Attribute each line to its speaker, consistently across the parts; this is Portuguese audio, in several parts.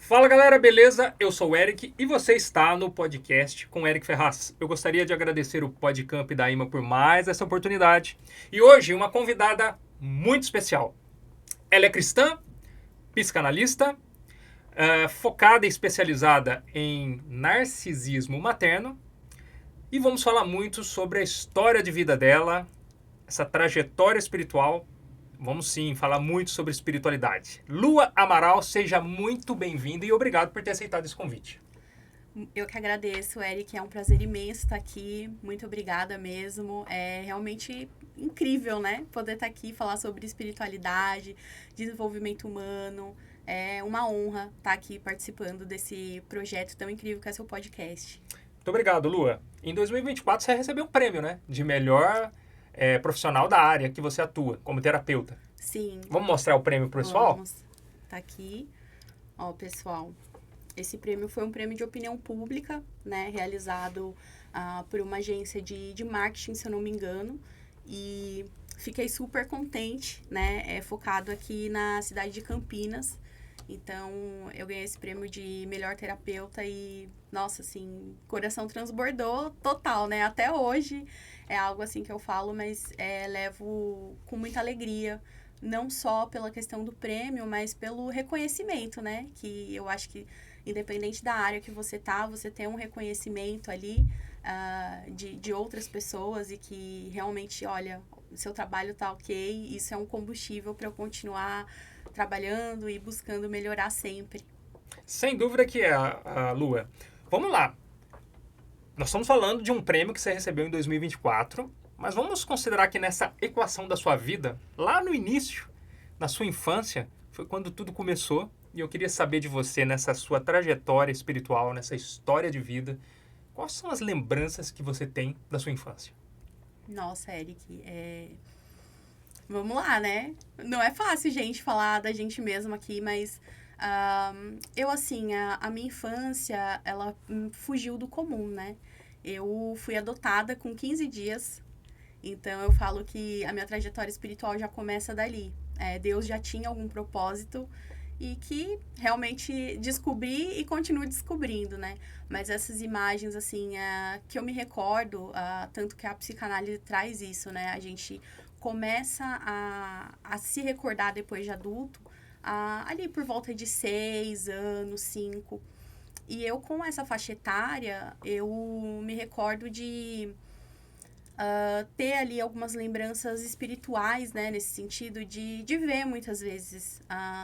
Speaker 1: Fala galera, beleza? Eu sou o Eric e você está no podcast com Eric Ferraz. Eu gostaria de agradecer o Podcamp da IMA por mais essa oportunidade. E hoje uma convidada muito especial. Ela é cristã, psicanalista, focada e especializada em narcisismo materno. E vamos falar muito sobre a história de vida dela, essa trajetória espiritual. Vamos sim falar muito sobre espiritualidade. Lua Amaral, seja muito bem-vinda e obrigado por ter aceitado esse convite.
Speaker 2: Eu que agradeço, Eric. É um prazer imenso estar aqui. Muito obrigada mesmo. É realmente incrível, né? Poder estar aqui e falar sobre espiritualidade, desenvolvimento humano. É uma honra estar aqui participando desse projeto tão incrível que é seu podcast.
Speaker 1: Muito obrigado, Lua. Em 2024 você recebeu um prêmio, né? De melhor profissional da área que você atua, como terapeuta.
Speaker 2: Sim,
Speaker 1: Vamos mostrar o prêmio pro pessoal?
Speaker 2: vamos. Tá aqui. Ó, pessoal. Esse prêmio foi um prêmio de opinião pública, né? Realizado por uma agência de marketing, se eu não me engano. E fiquei super contente, né? É focado aqui na cidade de Campinas. Então, eu ganhei esse prêmio de melhor terapeuta e, nossa, assim, coração transbordou total, né? Até hoje é algo assim que eu falo, mas levo com muita alegria. Não só pela questão do prêmio, mas pelo reconhecimento, né? Que eu acho que, independente da área que você tá, você tem um reconhecimento ali de outras pessoas e que realmente, olha, o seu trabalho tá ok, isso é um combustível para eu continuar trabalhando e buscando melhorar sempre.
Speaker 1: Sem dúvida que é, Lua. Vamos lá. Nós estamos falando de um prêmio que você recebeu em 2024, mas vamos considerar que nessa equação da sua vida, lá no início, na sua infância, foi quando tudo começou. E eu queria saber de você, nessa sua trajetória espiritual, nessa história de vida, quais são as lembranças que você tem da sua infância?
Speaker 2: Nossa, Eric, vamos lá, né? Não é fácil, gente, falar da gente mesmo aqui, mas eu, assim, a minha infância, ela fugiu do comum, né? Eu fui adotada com 15 dias, então eu falo que a minha trajetória espiritual já começa dali. Deus já tinha algum propósito e que realmente descobri e continuo descobrindo, né? Mas essas imagens, assim, que eu me recordo, tanto que a psicanálise traz isso, né? A gente começa a se recordar depois de adulto, ali por volta de 6 anos, 5. E eu, com essa faixa etária, eu me recordo de ter ali algumas lembranças espirituais, né? Nesse sentido de ver muitas vezes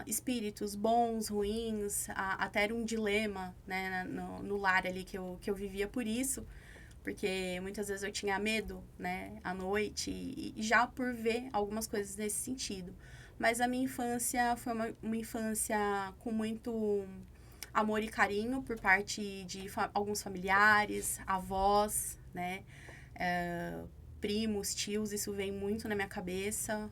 Speaker 2: espíritos bons, ruins, até era um dilema, né? No lar ali que eu vivia por isso. Porque muitas vezes eu tinha medo, né? À noite, e já por ver algumas coisas nesse sentido. Mas a minha infância foi uma infância com muito amor e carinho por parte de alguns familiares, avós, né? Primos, tios, isso vem muito na minha cabeça.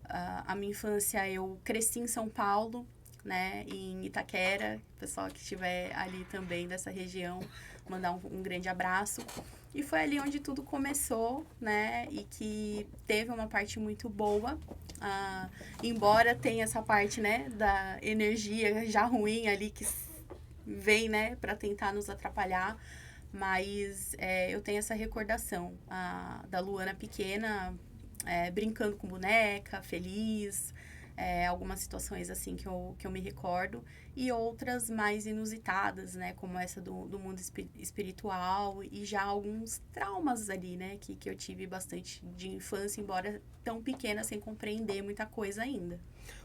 Speaker 2: A minha infância, eu cresci em São Paulo, né? Em Itaquera, o pessoal que estiver ali também dessa região, mandar um grande abraço. E foi ali onde tudo começou, né? E que teve uma parte muito boa. Embora tenha essa parte, né, da energia já ruim ali que vem, né, para tentar nos atrapalhar. Mas eu tenho essa recordação da Luana pequena, brincando com boneca, feliz, algumas situações assim que eu me recordo, e outras mais inusitadas, né, como essa do mundo espiritual, e já alguns traumas ali, né, que eu tive bastante de infância, embora tão pequena, sem compreender muita coisa ainda.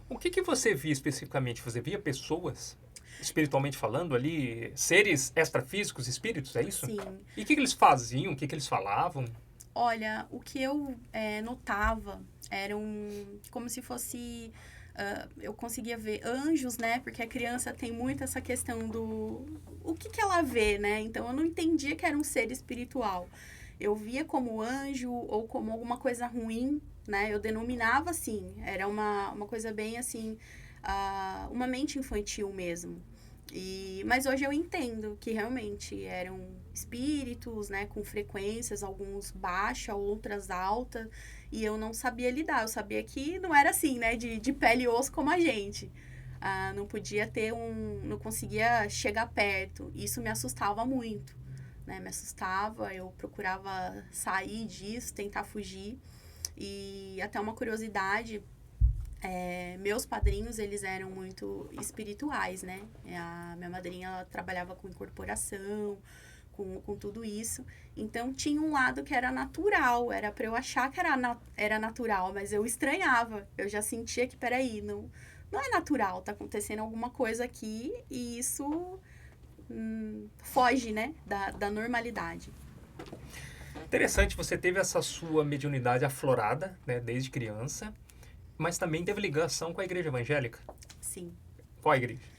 Speaker 1: O que você via especificamente? Você via pessoas, espiritualmente falando ali, seres extrafísicos, espíritos, é isso?
Speaker 2: Sim.
Speaker 1: E o que eles faziam? O que eles falavam?
Speaker 2: Olha, o que eu notava eram como se fosse. Eu conseguia ver anjos, né? Porque a criança tem muito essa questão do. O que ela vê, né? Então eu não entendia que era um ser espiritual. Eu via como anjo ou como alguma coisa ruim, né? Eu denominava assim. Era uma coisa bem assim. Uma mente infantil mesmo. Mas hoje eu entendo que realmente eram espíritos, né, com frequências, alguns baixa, outras alta, e eu não sabia lidar. Eu sabia que não era assim, né, de pele e osso como a gente. não podia não conseguia chegar perto. Isso me assustava muito, né? Me assustava, eu procurava sair disso, tentar fugir. E até uma curiosidade, meus padrinhos, eles eram muito espirituais, né? A minha madrinha, ela trabalhava com incorporação, com tudo isso. Então, tinha um lado que era natural, era para eu achar que era natural, mas eu estranhava. Eu já sentia que, peraí, não é natural, tá acontecendo alguma coisa aqui e isso foge, né, da normalidade.
Speaker 1: Interessante, você teve essa sua mediunidade aflorada, né, desde criança, mas também teve ligação com a igreja evangélica.
Speaker 2: Sim.
Speaker 1: Qual a igreja?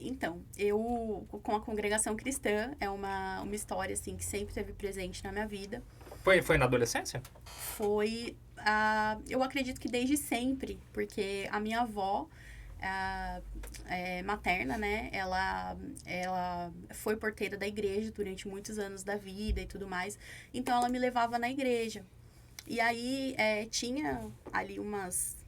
Speaker 2: Então, eu, com a congregação cristã, é uma história, assim, que sempre esteve presente na minha vida.
Speaker 1: Foi na adolescência?
Speaker 2: Foi, eu acredito que desde sempre, porque a minha avó, materna, né, ela foi porteira da igreja durante muitos anos da vida e tudo mais, então ela me levava na igreja. E aí, tinha ali umas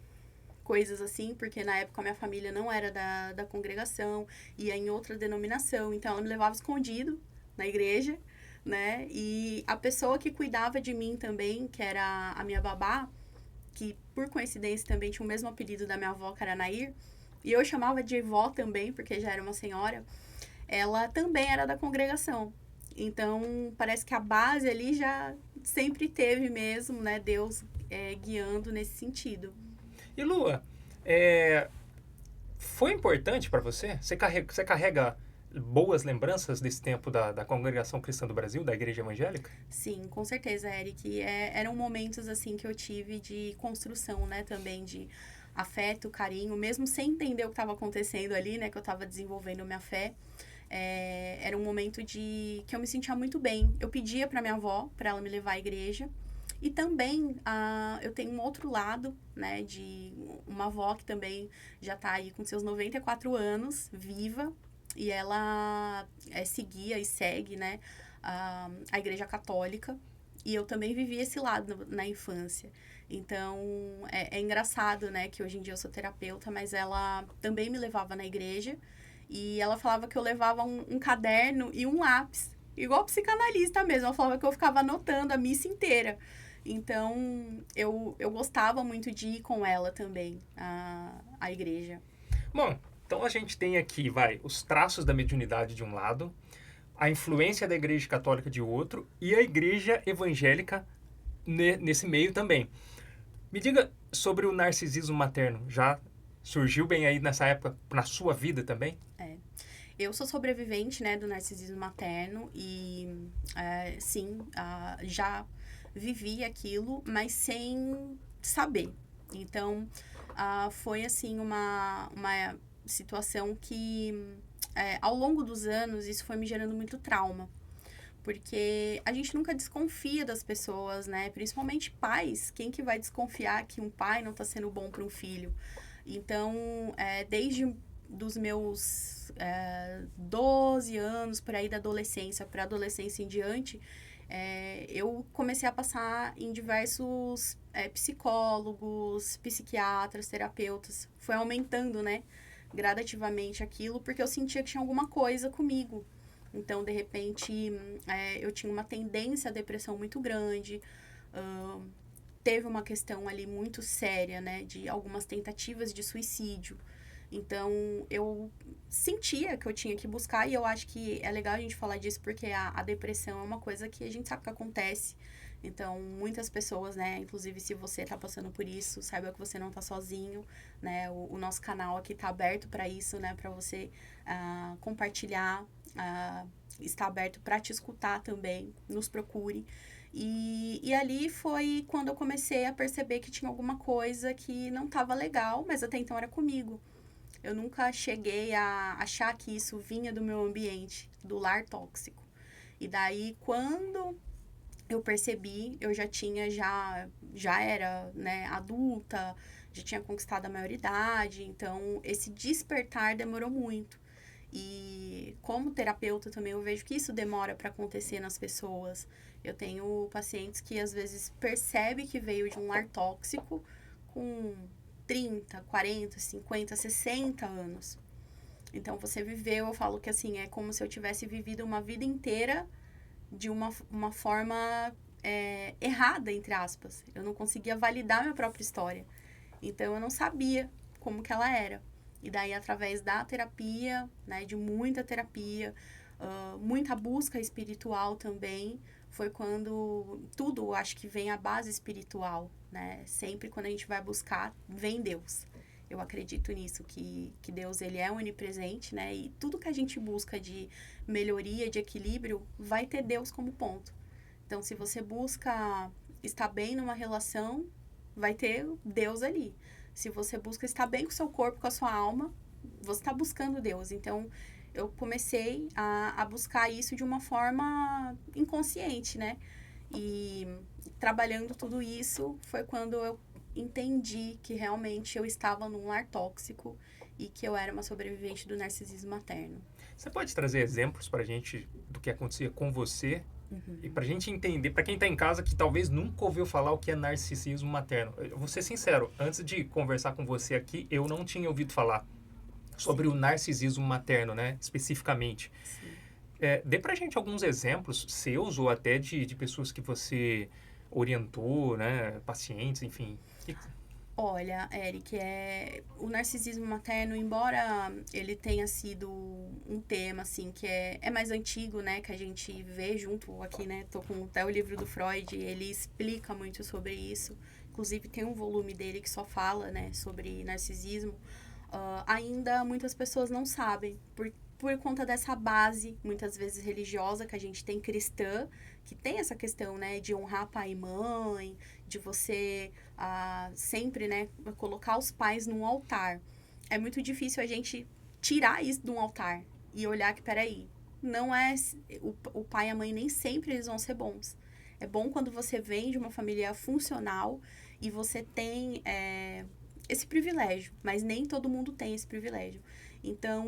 Speaker 2: coisas assim, porque na época a minha família não era da congregação, ia em outra denominação, então ela me levava escondido na igreja, né? E a pessoa que cuidava de mim também, que era a minha babá, que por coincidência também tinha o mesmo apelido da minha avó, que era Nair, e eu chamava de vó também, porque já era uma senhora, ela também era da congregação. Então, parece que a base ali já sempre teve mesmo, né? Deus guiando nesse sentido.
Speaker 1: E Lua, foi importante para você? Você carrega boas lembranças desse tempo da Congregação Cristã do Brasil, da Igreja Evangélica?
Speaker 2: Sim, com certeza, Eric. Eram momentos assim que eu tive de construção, né, também de afeto, carinho, mesmo sem entender o que estava acontecendo ali, né, que eu estava desenvolvendo minha fé. Era um momento que eu me sentia muito bem. Eu pedia para minha avó, para ela me levar à igreja. E também eu tenho um outro lado, né, de uma avó que também já está aí com seus 94 anos, viva, e ela seguia e segue, né, a Igreja Católica. E eu também vivi esse lado na infância. Então, é engraçado, né, que hoje em dia eu sou terapeuta, mas ela também me levava na igreja. E ela falava que eu levava um caderno e um lápis. Igual psicanalista mesmo. Ela falava que eu ficava anotando a missa inteira. Então, eu gostava muito de ir com ela também, à igreja.
Speaker 1: Bom, então a gente tem aqui, os traços da mediunidade de um lado, a influência da Igreja Católica de outro e a Igreja Evangélica nesse meio também. Me diga sobre o narcisismo materno. Já surgiu bem aí nessa época na sua vida também?
Speaker 2: Eu sou sobrevivente, né, do narcisismo materno e, sim, já vivi aquilo, mas sem saber. Então, foi, assim, uma situação que, ao longo dos anos, isso foi me gerando muito trauma. Porque a gente nunca desconfia das pessoas, né? Principalmente pais. Quem que vai desconfiar que um pai não está sendo bom para um filho? Então, desde dos meus 12 anos, por aí da adolescência, para adolescência em diante, eu comecei a passar em diversos psicólogos, psiquiatras, terapeutas. Foi aumentando, né? Gradativamente aquilo, porque eu sentia que tinha alguma coisa comigo. Então, de repente, eu tinha uma tendência à depressão muito grande. Teve uma questão ali muito séria, né? De algumas tentativas de suicídio. Então, eu sentia que eu tinha que buscar. E eu acho que é legal a gente falar disso, porque a depressão é uma coisa que a gente sabe que acontece. Então, muitas pessoas, né? Inclusive, se você tá passando por isso, saiba que você não tá sozinho, né? O nosso canal aqui tá aberto para isso, né? Para você compartilhar, está aberto para te escutar também. Nos procure. E ali foi quando eu comecei a perceber que tinha alguma coisa que não tava legal, mas até então era comigo. Eu nunca cheguei a achar que isso vinha do meu ambiente, do lar tóxico. E daí, quando eu percebi, eu já era, né, adulta, já tinha conquistado a maioridade, então esse despertar demorou muito. E como terapeuta também eu vejo que isso demora para acontecer nas pessoas. Eu tenho pacientes que às vezes percebem que veio de um lar tóxico com 30, 40, 50, 60 anos. Então, você viveu, eu falo que assim, é como se eu tivesse vivido uma vida inteira de uma forma errada, entre aspas. Eu não conseguia validar minha própria história. Então, eu não sabia como que ela era. E daí, através da terapia, né, de muita terapia, muita busca espiritual também, foi quando tudo, acho que vem a base espiritual, né? Sempre quando a gente vai buscar, vem Deus. Eu acredito nisso, que Deus, ele é onipresente, né? E tudo que a gente busca de melhoria, de equilíbrio, vai ter Deus como ponto. Então, se você busca estar bem numa relação, vai ter Deus ali. Se você busca estar bem com o seu corpo, com a sua alma, você está buscando Deus. Então, eu comecei a buscar isso de uma forma inconsciente, né? E trabalhando tudo isso foi quando eu entendi que realmente eu estava num lar tóxico e que eu era uma sobrevivente do narcisismo materno.
Speaker 1: Você pode trazer exemplos pra gente do que acontecia com você? E pra gente entender, pra quem tá em casa que talvez nunca ouviu falar o que é narcisismo materno. Eu vou ser sincero, antes de conversar com você aqui, eu não tinha ouvido falar sobre o narcisismo materno, né, especificamente.
Speaker 2: Sim.
Speaker 1: Dê pra gente alguns exemplos seus ou até de pessoas que você orientou, né, pacientes, enfim.
Speaker 2: Olha, Eric, o narcisismo materno, embora ele tenha sido um tema, assim, que é mais antigo, né, que a gente vê junto aqui, né, tô com até o livro do Freud, ele explica muito sobre isso, inclusive tem um volume dele que só fala, né, sobre narcisismo, ainda muitas pessoas não sabem, por conta dessa base, muitas vezes religiosa, que a gente tem cristã, que tem essa questão, né, de honrar pai e mãe, de você sempre, né, colocar os pais num altar. É muito difícil a gente tirar isso de um altar e olhar que, peraí, não é... O pai e a mãe nem sempre eles vão ser bons. É bom quando você vem de uma família funcional e você tem esse privilégio, mas nem todo mundo tem esse privilégio. Então,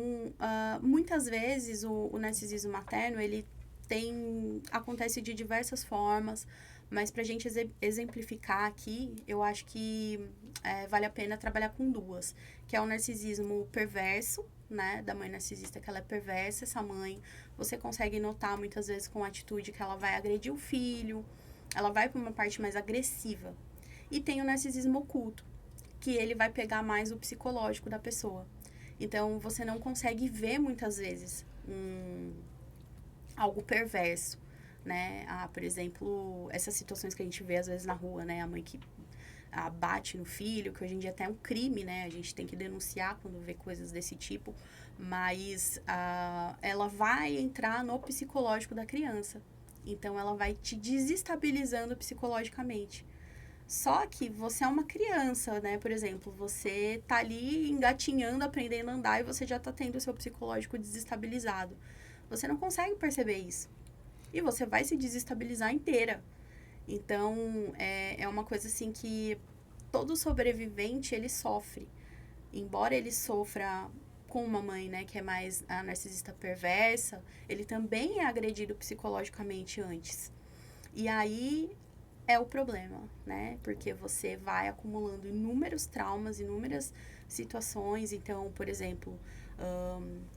Speaker 2: muitas vezes o narcisismo materno, ele acontece de diversas formas, mas para a gente exemplificar aqui, eu acho que vale a pena trabalhar com duas, que é o narcisismo perverso, né, da mãe narcisista, que ela é perversa, essa mãe, você consegue notar muitas vezes com a atitude que ela vai agredir o filho, ela vai para uma parte mais agressiva. E tem o narcisismo oculto, que ele vai pegar mais o psicológico da pessoa. Então, você não consegue ver muitas vezes algo perverso, né? Por exemplo, essas situações que a gente vê às vezes na rua, né? A mãe que bate no filho, que hoje em dia até é um crime, né? A gente tem que denunciar quando vê coisas desse tipo, mas ela vai entrar no psicológico da criança. Então, ela vai te desestabilizando psicologicamente. Só que você é uma criança, né? Por exemplo, você tá ali engatinhando, aprendendo a andar e você já tá tendo o seu psicológico desestabilizado. Você não consegue perceber isso. E você vai se desestabilizar inteira. Então, é uma coisa assim que todo sobrevivente, ele sofre. Embora ele sofra com uma mãe, né, que é mais a narcisista perversa, ele também é agredido psicologicamente antes. E aí é o problema, né? Porque você vai acumulando inúmeros traumas, inúmeras situações. Então, por exemplo,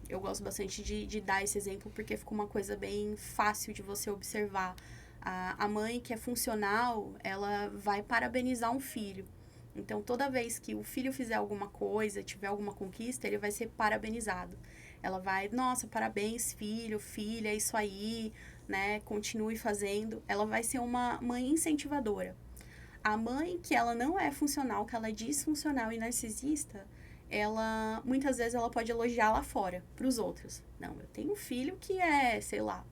Speaker 2: eu gosto bastante de dar esse exemplo porque ficou uma coisa bem fácil de você observar. A mãe que é funcional, ela vai parabenizar um filho. Então, toda vez que o filho fizer alguma coisa, tiver alguma conquista, ele vai ser parabenizado. Ela vai, nossa, parabéns, filho, filha, é isso aí, né? Continue fazendo. Ela vai ser uma mãe incentivadora. A mãe que ela não é funcional, que ela é disfuncional e narcisista, ela, muitas vezes, ela pode elogiar lá fora, para os outros. Não, eu tenho um filho que é, sei lá,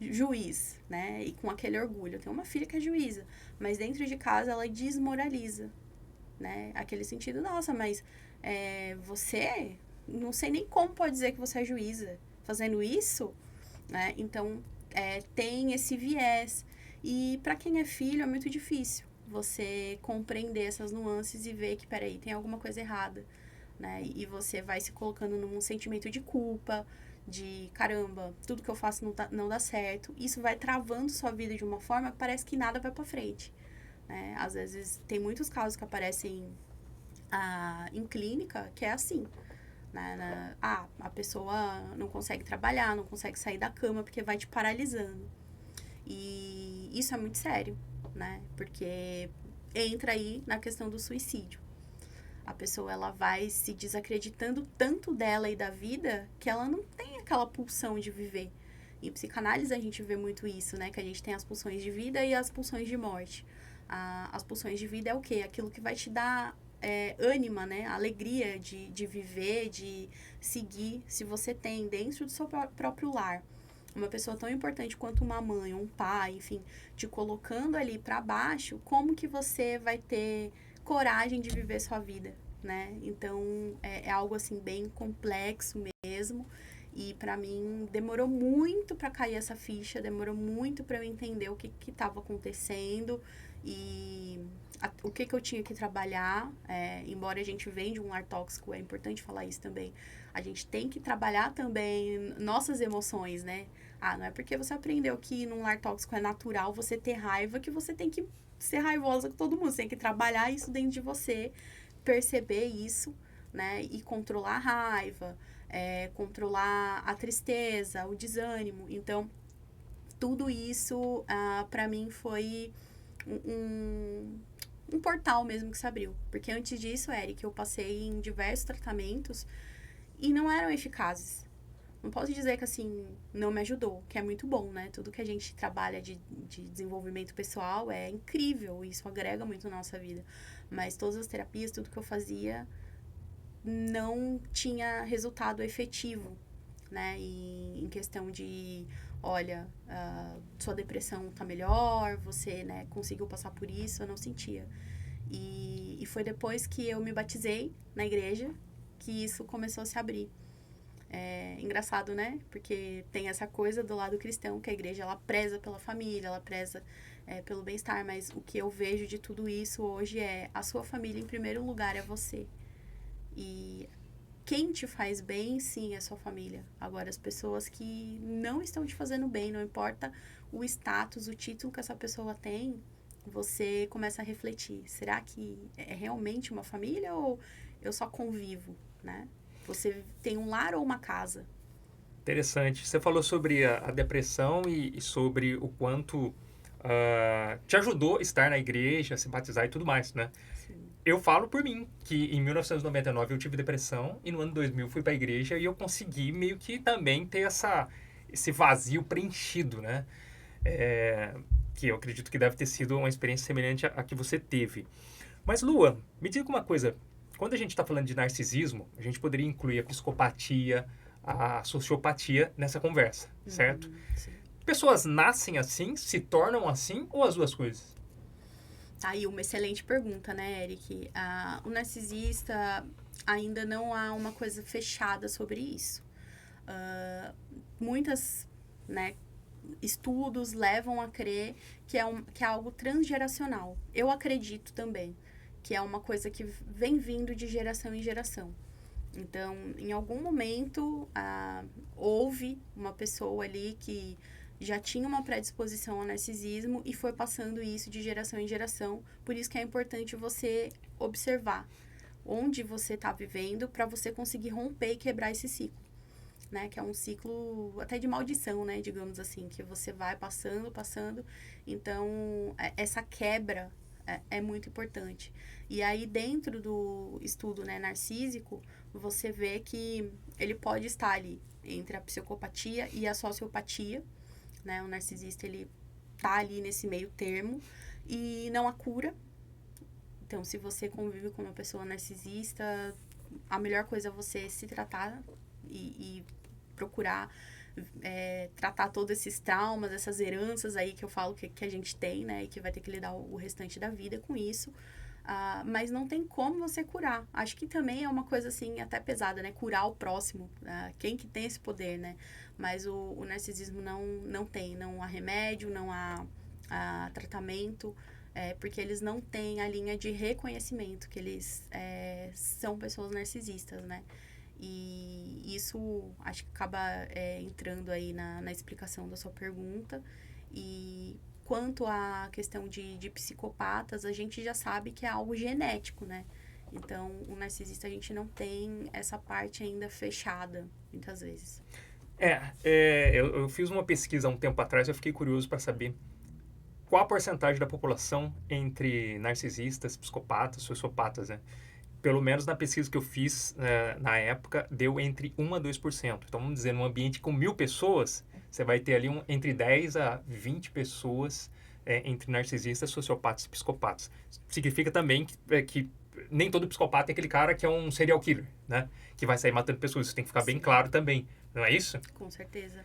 Speaker 2: juiz, né? E com aquele orgulho. Eu tenho uma filha que é juíza. Mas dentro de casa, ela desmoraliza, né? Aquele sentido, nossa, mas você, não sei nem como pode dizer que você é juíza fazendo isso, né? Então, tem esse viés. E para quem é filho, é muito difícil você compreender essas nuances e ver que, peraí, tem alguma coisa errada, né? E você vai se colocando num sentimento de culpa, de caramba, tudo que eu faço não dá certo. Isso vai travando sua vida de uma forma que parece que nada vai pra frente, né? Às vezes, tem muitos casos que aparecem em clínica que é assim, né? A pessoa não consegue trabalhar, não consegue sair da cama porque vai te paralisando. E isso é muito sério, né? Porque entra aí na questão do suicídio. A pessoa, ela vai se desacreditando tanto dela e da vida que ela não tem aquela pulsão de viver. Em psicanálise a gente vê muito isso, né? Que a gente tem as pulsões de vida e as pulsões de morte. As pulsões de vida é o quê? Aquilo que vai te dar ânima, né? Alegria de viver, de seguir. Se você tem dentro do seu próprio lar uma pessoa tão importante quanto uma mãe, um pai, enfim, te colocando ali para baixo, como que você vai ter coragem de viver sua vida, né? Então, é algo assim bem complexo mesmo. E para mim demorou muito para cair essa ficha, demorou muito para eu entender o que estava acontecendo e o que eu tinha que trabalhar. Embora a gente venha de um lar tóxico, é importante falar isso também. A gente tem que trabalhar também nossas emoções, né? Não é porque você aprendeu que num lar tóxico é natural você ter raiva que você tem que ser raivosa com todo mundo. Você tem que trabalhar isso dentro de você, perceber isso, né? E controlar a raiva, controlar a tristeza, o desânimo. Então, tudo isso, para mim, foi um portal mesmo que se abriu. Porque antes disso, Eric, eu passei em diversos tratamentos e não eram eficazes. Não posso dizer que, assim, não me ajudou, que é muito bom, né? Tudo que a gente trabalha de desenvolvimento pessoal é incrível, isso agrega muito na nossa vida. Mas todas as terapias, tudo que eu fazia, não tinha resultado efetivo, né? E em questão de, olha, sua depressão tá melhor, você, né, conseguiu passar por isso, eu não sentia. E foi depois que eu me batizei na igreja que isso começou a se abrir. É engraçado, né? Porque tem essa coisa do lado cristão, que a igreja, ela preza pela família, ela preza pelo bem-estar, mas o que eu vejo de tudo isso hoje é a sua família em primeiro lugar é você. E quem te faz bem, sim, é a sua família. Agora, as pessoas que não estão te fazendo bem, não importa o status, o título que essa pessoa tem, você começa a refletir. Será que é realmente uma família ou eu só convivo, né? Você tem um lar ou uma casa?
Speaker 1: Interessante. Você falou sobre a depressão e sobre o quanto te ajudou a estar na igreja, a se batizar e tudo mais, né?
Speaker 2: Sim.
Speaker 1: Eu falo por mim, que em 1999 eu tive depressão e no ano 2000 fui para a igreja e eu consegui meio que também ter esse vazio preenchido, né? Que eu acredito que deve ter sido uma experiência semelhante à que você teve. Mas, Lua, me diga uma coisa. Quando a gente está falando de narcisismo, a gente poderia incluir a psicopatia, a sociopatia nessa conversa, certo?
Speaker 2: Sim.
Speaker 1: Pessoas nascem assim, se tornam assim ou as duas coisas?
Speaker 2: Tá aí uma excelente pergunta, né, Eric? O narcisista ainda não há uma coisa fechada sobre isso. Muitas, né, estudos levam a crer que é algo transgeracional. Eu acredito também que é uma coisa que vem vindo de geração em geração. Então, em algum momento, houve uma pessoa ali que já tinha uma predisposição ao narcisismo e foi passando isso de geração em geração. Por isso que é importante você observar onde você está vivendo para você conseguir romper e quebrar esse ciclo. Né, que é um ciclo até de maldição, né, digamos assim, que você vai passando. Então, essa quebra é muito importante. E aí, dentro do estudo, né, narcísico, você vê que ele pode estar ali entre a psicopatia e a sociopatia, né, o narcisista, ele tá ali nesse meio termo e não há cura. Então, se você convive com uma pessoa narcisista, a melhor coisa é você se tratar e procurar tratar todos esses traumas, essas heranças aí que eu falo que a gente tem, né? E que vai ter que lidar o restante da vida com isso. Mas não tem como você curar. Acho que também é uma coisa, assim, até pesada, né? Curar o próximo. Quem que tem esse poder, né? Mas o narcisismo não tem. Não há remédio, não há tratamento. Porque eles não têm a linha de reconhecimento, que eles são pessoas narcisistas, né? E isso acho que acaba entrando aí na explicação da sua pergunta. E quanto à questão de psicopatas, a gente já sabe que é algo genético, né? Então, o narcisista, a gente não tem essa parte ainda fechada, muitas vezes.
Speaker 1: Eu fiz uma pesquisa há um tempo atrás, eu fiquei curioso para saber qual a porcentagem da população entre narcisistas, psicopatas, sociopatas, né? Pelo menos na pesquisa que eu fiz na época, deu entre 1 a 2%. Então, vamos dizer, num ambiente com 1.000 pessoas, você vai ter ali entre 10 a 20 pessoas entre narcisistas, sociopatas e psicopatas. Significa também que nem todo psicopata é aquele cara que é um serial killer, né? Que vai sair matando pessoas. Isso tem que ficar bem claro também. Não é isso?
Speaker 2: Com certeza.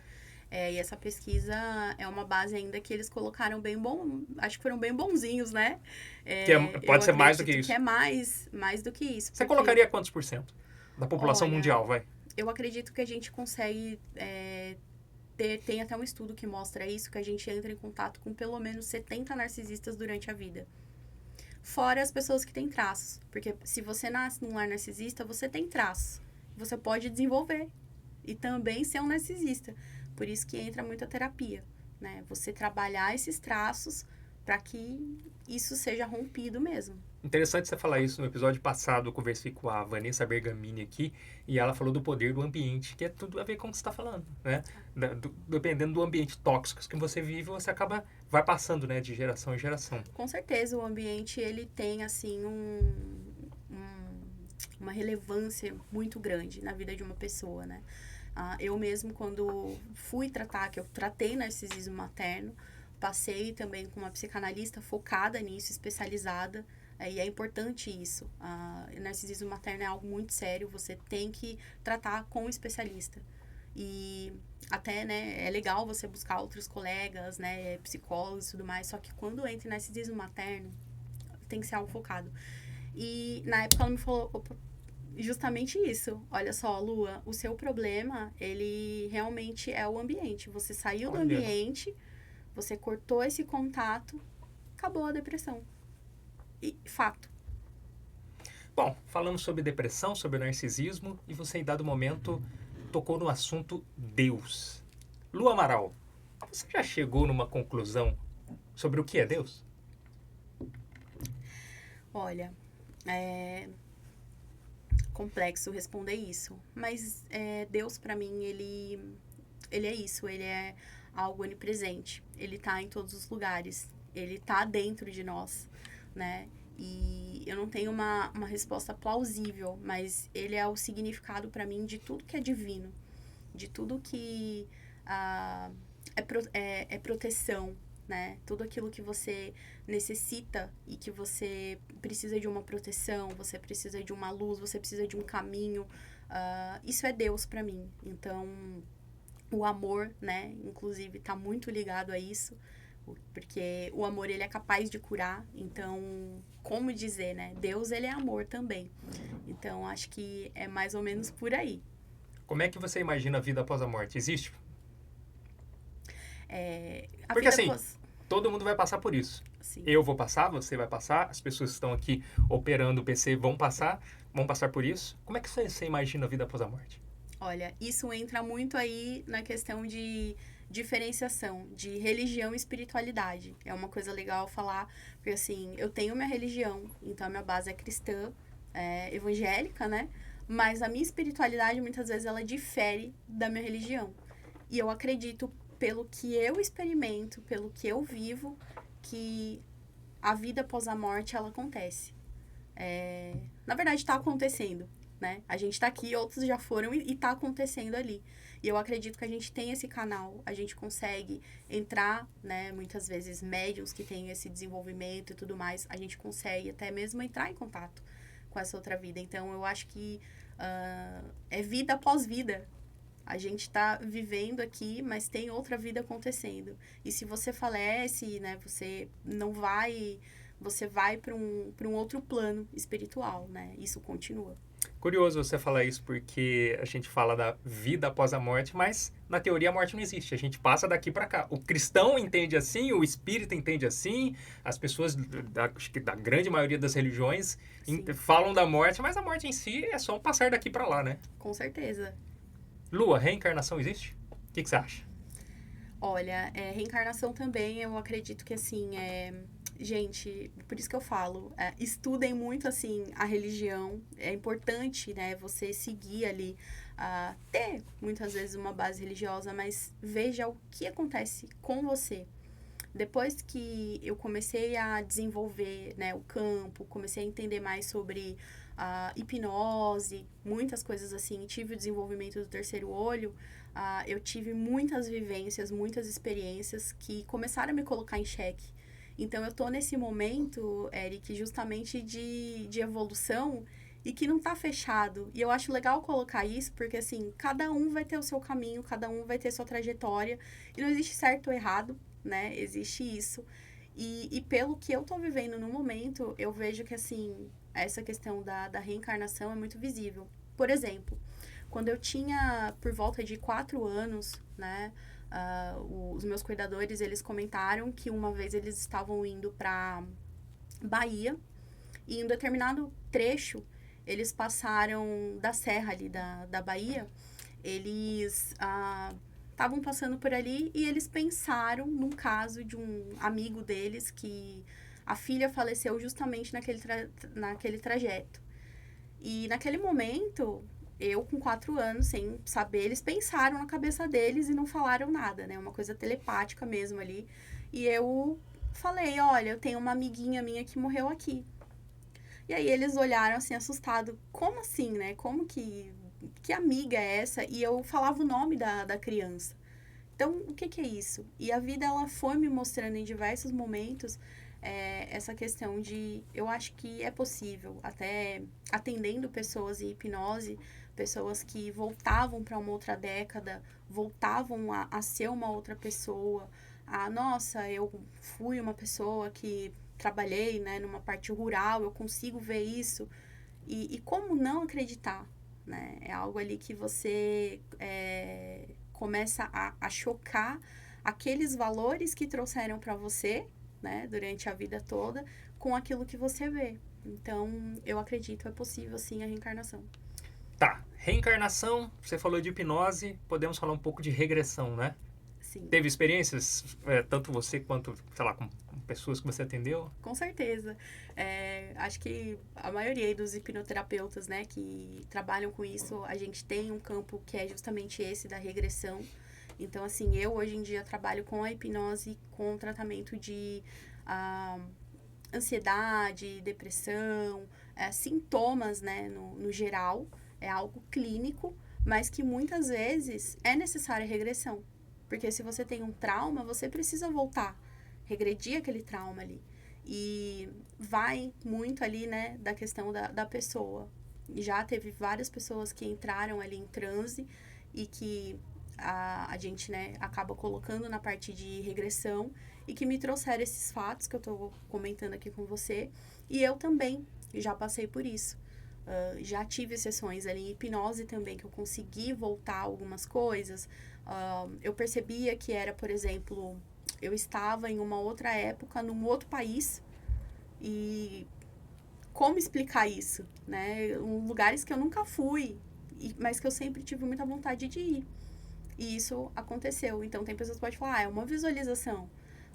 Speaker 2: E essa pesquisa é uma base ainda que eles colocaram bem bom, acho que foram bem bonzinhos, né?
Speaker 1: Pode ser mais do que isso.
Speaker 2: Que é mais do que isso.
Speaker 1: Você colocaria quantos por cento da população mundial, vai?
Speaker 2: Eu acredito que a gente consegue tem até um estudo que mostra isso, que a gente entra em contato com pelo menos 70 narcisistas durante a vida. Fora as pessoas que têm traços. Porque se você nasce num lar narcisista, você tem traços. Você pode desenvolver e também ser um narcisista. Por isso que entra muita terapia, né? Você trabalhar esses traços para que isso seja rompido mesmo.
Speaker 1: Interessante você falar isso. No episódio passado, eu conversei com a Vanessa Bergamini aqui e ela falou do poder do ambiente, que é tudo a ver com o que você está falando, né? Dependendo do ambiente tóxico que você vive, você vai passando, né, de geração em geração.
Speaker 2: Com certeza, o ambiente, ele tem, assim, uma relevância muito grande na vida de uma pessoa, né? Eu mesmo, quando fui que eu tratei narcisismo materno, passei também com uma psicanalista focada nisso, especializada, e é importante isso. Narcisismo materno é algo muito sério, você tem que tratar com um especialista. E até, né, é legal você buscar outros colegas, né, psicólogos e tudo mais, só que quando entra em narcisismo materno, tem que ser algo focado. E na época ela me falou justamente isso. Olha só, Lua, o seu problema, ele realmente é o ambiente. Você saiu do ambiente, você cortou esse contato, acabou a depressão. E fato.
Speaker 1: Bom, falando sobre depressão, sobre narcisismo, e você em dado momento tocou no assunto Deus. Lu Amaral, você já chegou numa conclusão sobre o que é Deus?
Speaker 2: Olha, complexo responder isso, mas Deus para mim ele é isso, ele é algo onipresente, ele tá em todos os lugares, ele tá dentro de nós, né? E eu não tenho uma resposta plausível, mas ele é o significado para mim de tudo que é divino, de tudo que é proteção, né? Tudo aquilo que você necessita e que você precisa de uma proteção, você precisa de uma luz, você precisa de um caminho. Isso é Deus para mim. Então, o amor, né? Inclusive, tá muito ligado a isso, porque o amor, ele é capaz de curar. Então, como dizer, né? Deus, ele é amor também. Então, acho que é mais ou menos por aí.
Speaker 1: Como é que você imagina a vida após a morte? Existe?
Speaker 2: Porque assim,
Speaker 1: todo mundo vai passar por isso.
Speaker 2: Sim.
Speaker 1: Eu vou passar, você vai passar, as pessoas que estão aqui operando o PC vão passar por isso. Como é que você imagina a vida após a morte?
Speaker 2: Olha, isso entra muito aí na questão de diferenciação de religião e espiritualidade. É uma coisa legal falar, porque assim, eu tenho minha religião, então a minha base é cristã, evangélica, né? Mas a minha espiritualidade, muitas vezes, ela difere da minha religião. E eu acredito, pelo que eu experimento, pelo que eu vivo, que a vida após a morte, ela acontece. Na verdade, está acontecendo, né? A gente está aqui, outros já foram e está acontecendo ali. E eu acredito que a gente tem esse canal, a gente consegue entrar, né? Muitas vezes, médiums que têm esse desenvolvimento e tudo mais, a gente consegue até mesmo entrar em contato com essa outra vida. Então, eu acho que é vida após vida. A gente está vivendo aqui, mas tem outra vida acontecendo. E se você falece, né, você vai para um outro plano espiritual, né? Isso continua.
Speaker 1: Curioso você falar isso, porque a gente fala da vida após a morte, mas na teoria a morte não existe. A gente passa daqui para cá. O cristão entende assim, o espírita entende assim, as pessoas, acho que da grande maioria das religiões, falam da morte, mas a morte em si é só passar daqui para lá, né?
Speaker 2: Com certeza.
Speaker 1: Lua, reencarnação existe? O que você acha?
Speaker 2: Olha, reencarnação também, eu acredito que assim, gente, por isso que eu falo, estudem muito, assim, a religião. É importante, né, você seguir ali, ter, muitas vezes, uma base religiosa, mas veja o que acontece com você. Depois que eu comecei a desenvolver, né, o campo, comecei a entender mais sobre a hipnose, muitas coisas assim, tive o desenvolvimento do terceiro olho, eu tive muitas vivências, muitas experiências que começaram a me colocar em xeque. Então, eu tô nesse momento, Eric, justamente de evolução e que não tá fechado. E eu acho legal colocar isso, porque, assim, cada um vai ter o seu caminho, cada um vai ter sua trajetória, e não existe certo ou errado, né? Existe isso. E pelo que eu tô vivendo no momento, eu vejo que, assim, essa questão da reencarnação é muito visível. Por exemplo, quando eu tinha por volta de 4 anos, né? Os meus cuidadores, eles comentaram que uma vez eles estavam indo pra Bahia e em um determinado trecho, eles passaram da serra ali da Bahia, eles estavam passando por ali e eles pensaram num caso de um amigo deles que a filha faleceu justamente naquele trajeto. E naquele momento, eu com 4 anos, sem saber, eles pensaram na cabeça deles e não falaram nada, né? Uma coisa telepática mesmo ali. E eu falei, olha, eu tenho uma amiguinha minha que morreu aqui. E aí eles olharam assim, assustados. Como assim, né? Como que amiga é essa? E eu falava o nome da criança. Então, o que é isso? E a vida, ela foi me mostrando em diversos momentos essa questão de... Eu acho que é possível, até atendendo pessoas em hipnose, pessoas que voltavam para uma outra década, voltavam a ser uma outra pessoa. Nossa, eu fui uma pessoa que trabalhei, né, numa parte rural, eu consigo ver isso. E como não acreditar, né? É algo ali que você começa a chocar aqueles valores que trouxeram para você, né, durante a vida toda, com aquilo que você vê. Então, eu acredito, é possível sim a reencarnação.
Speaker 1: Tá, reencarnação, você falou de hipnose, podemos falar um pouco de regressão, né?
Speaker 2: Sim.
Speaker 1: Teve experiências, tanto você quanto, sei lá, com pessoas que você atendeu?
Speaker 2: Com certeza. Acho que a maioria aí dos hipnoterapeutas, né, que trabalham com isso, a gente tem um campo que é justamente esse da regressão. Então, assim, eu hoje em dia trabalho com a hipnose, com o tratamento de ansiedade, depressão, sintomas, né, no geral. É algo clínico, mas que muitas vezes é necessária a regressão. Porque se você tem um trauma, você precisa voltar, regredir aquele trauma ali. E vai muito ali, né, da questão da pessoa. Já teve várias pessoas que entraram ali em transe e que a gente, né, acaba colocando na parte de regressão e que me trouxeram esses fatos que eu tô comentando aqui com você. E eu também já passei por isso. Já tive sessões ali em hipnose também, que eu consegui voltar algumas coisas. Eu percebia que era, por exemplo, eu estava em uma outra época, num outro país, e como explicar isso, né? Lugares que eu nunca fui, mas que eu sempre tive muita vontade de ir. E isso aconteceu. Então, tem pessoas que podem falar, é uma visualização.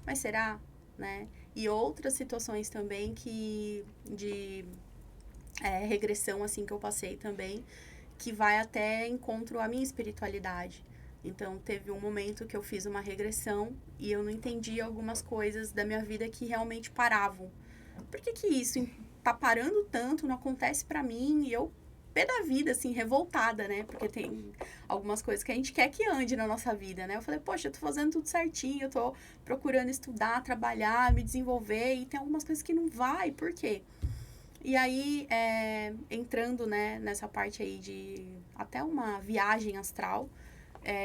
Speaker 2: Mas será? Né? E outras situações também de regressão, assim, que eu passei também, que vai até encontro à minha espiritualidade. Então, teve um momento que eu fiz uma regressão e eu não entendi algumas coisas da minha vida que realmente paravam. Por que isso tá parando tanto, não acontece pra mim? E eu, pé da vida, assim, revoltada, né? Porque tem algumas coisas que a gente quer que ande na nossa vida, né? Eu falei, poxa, eu tô fazendo tudo certinho, eu tô procurando estudar, trabalhar, me desenvolver, e tem algumas coisas que não vai, por quê? E aí, entrando, né, nessa parte aí de até uma viagem astral,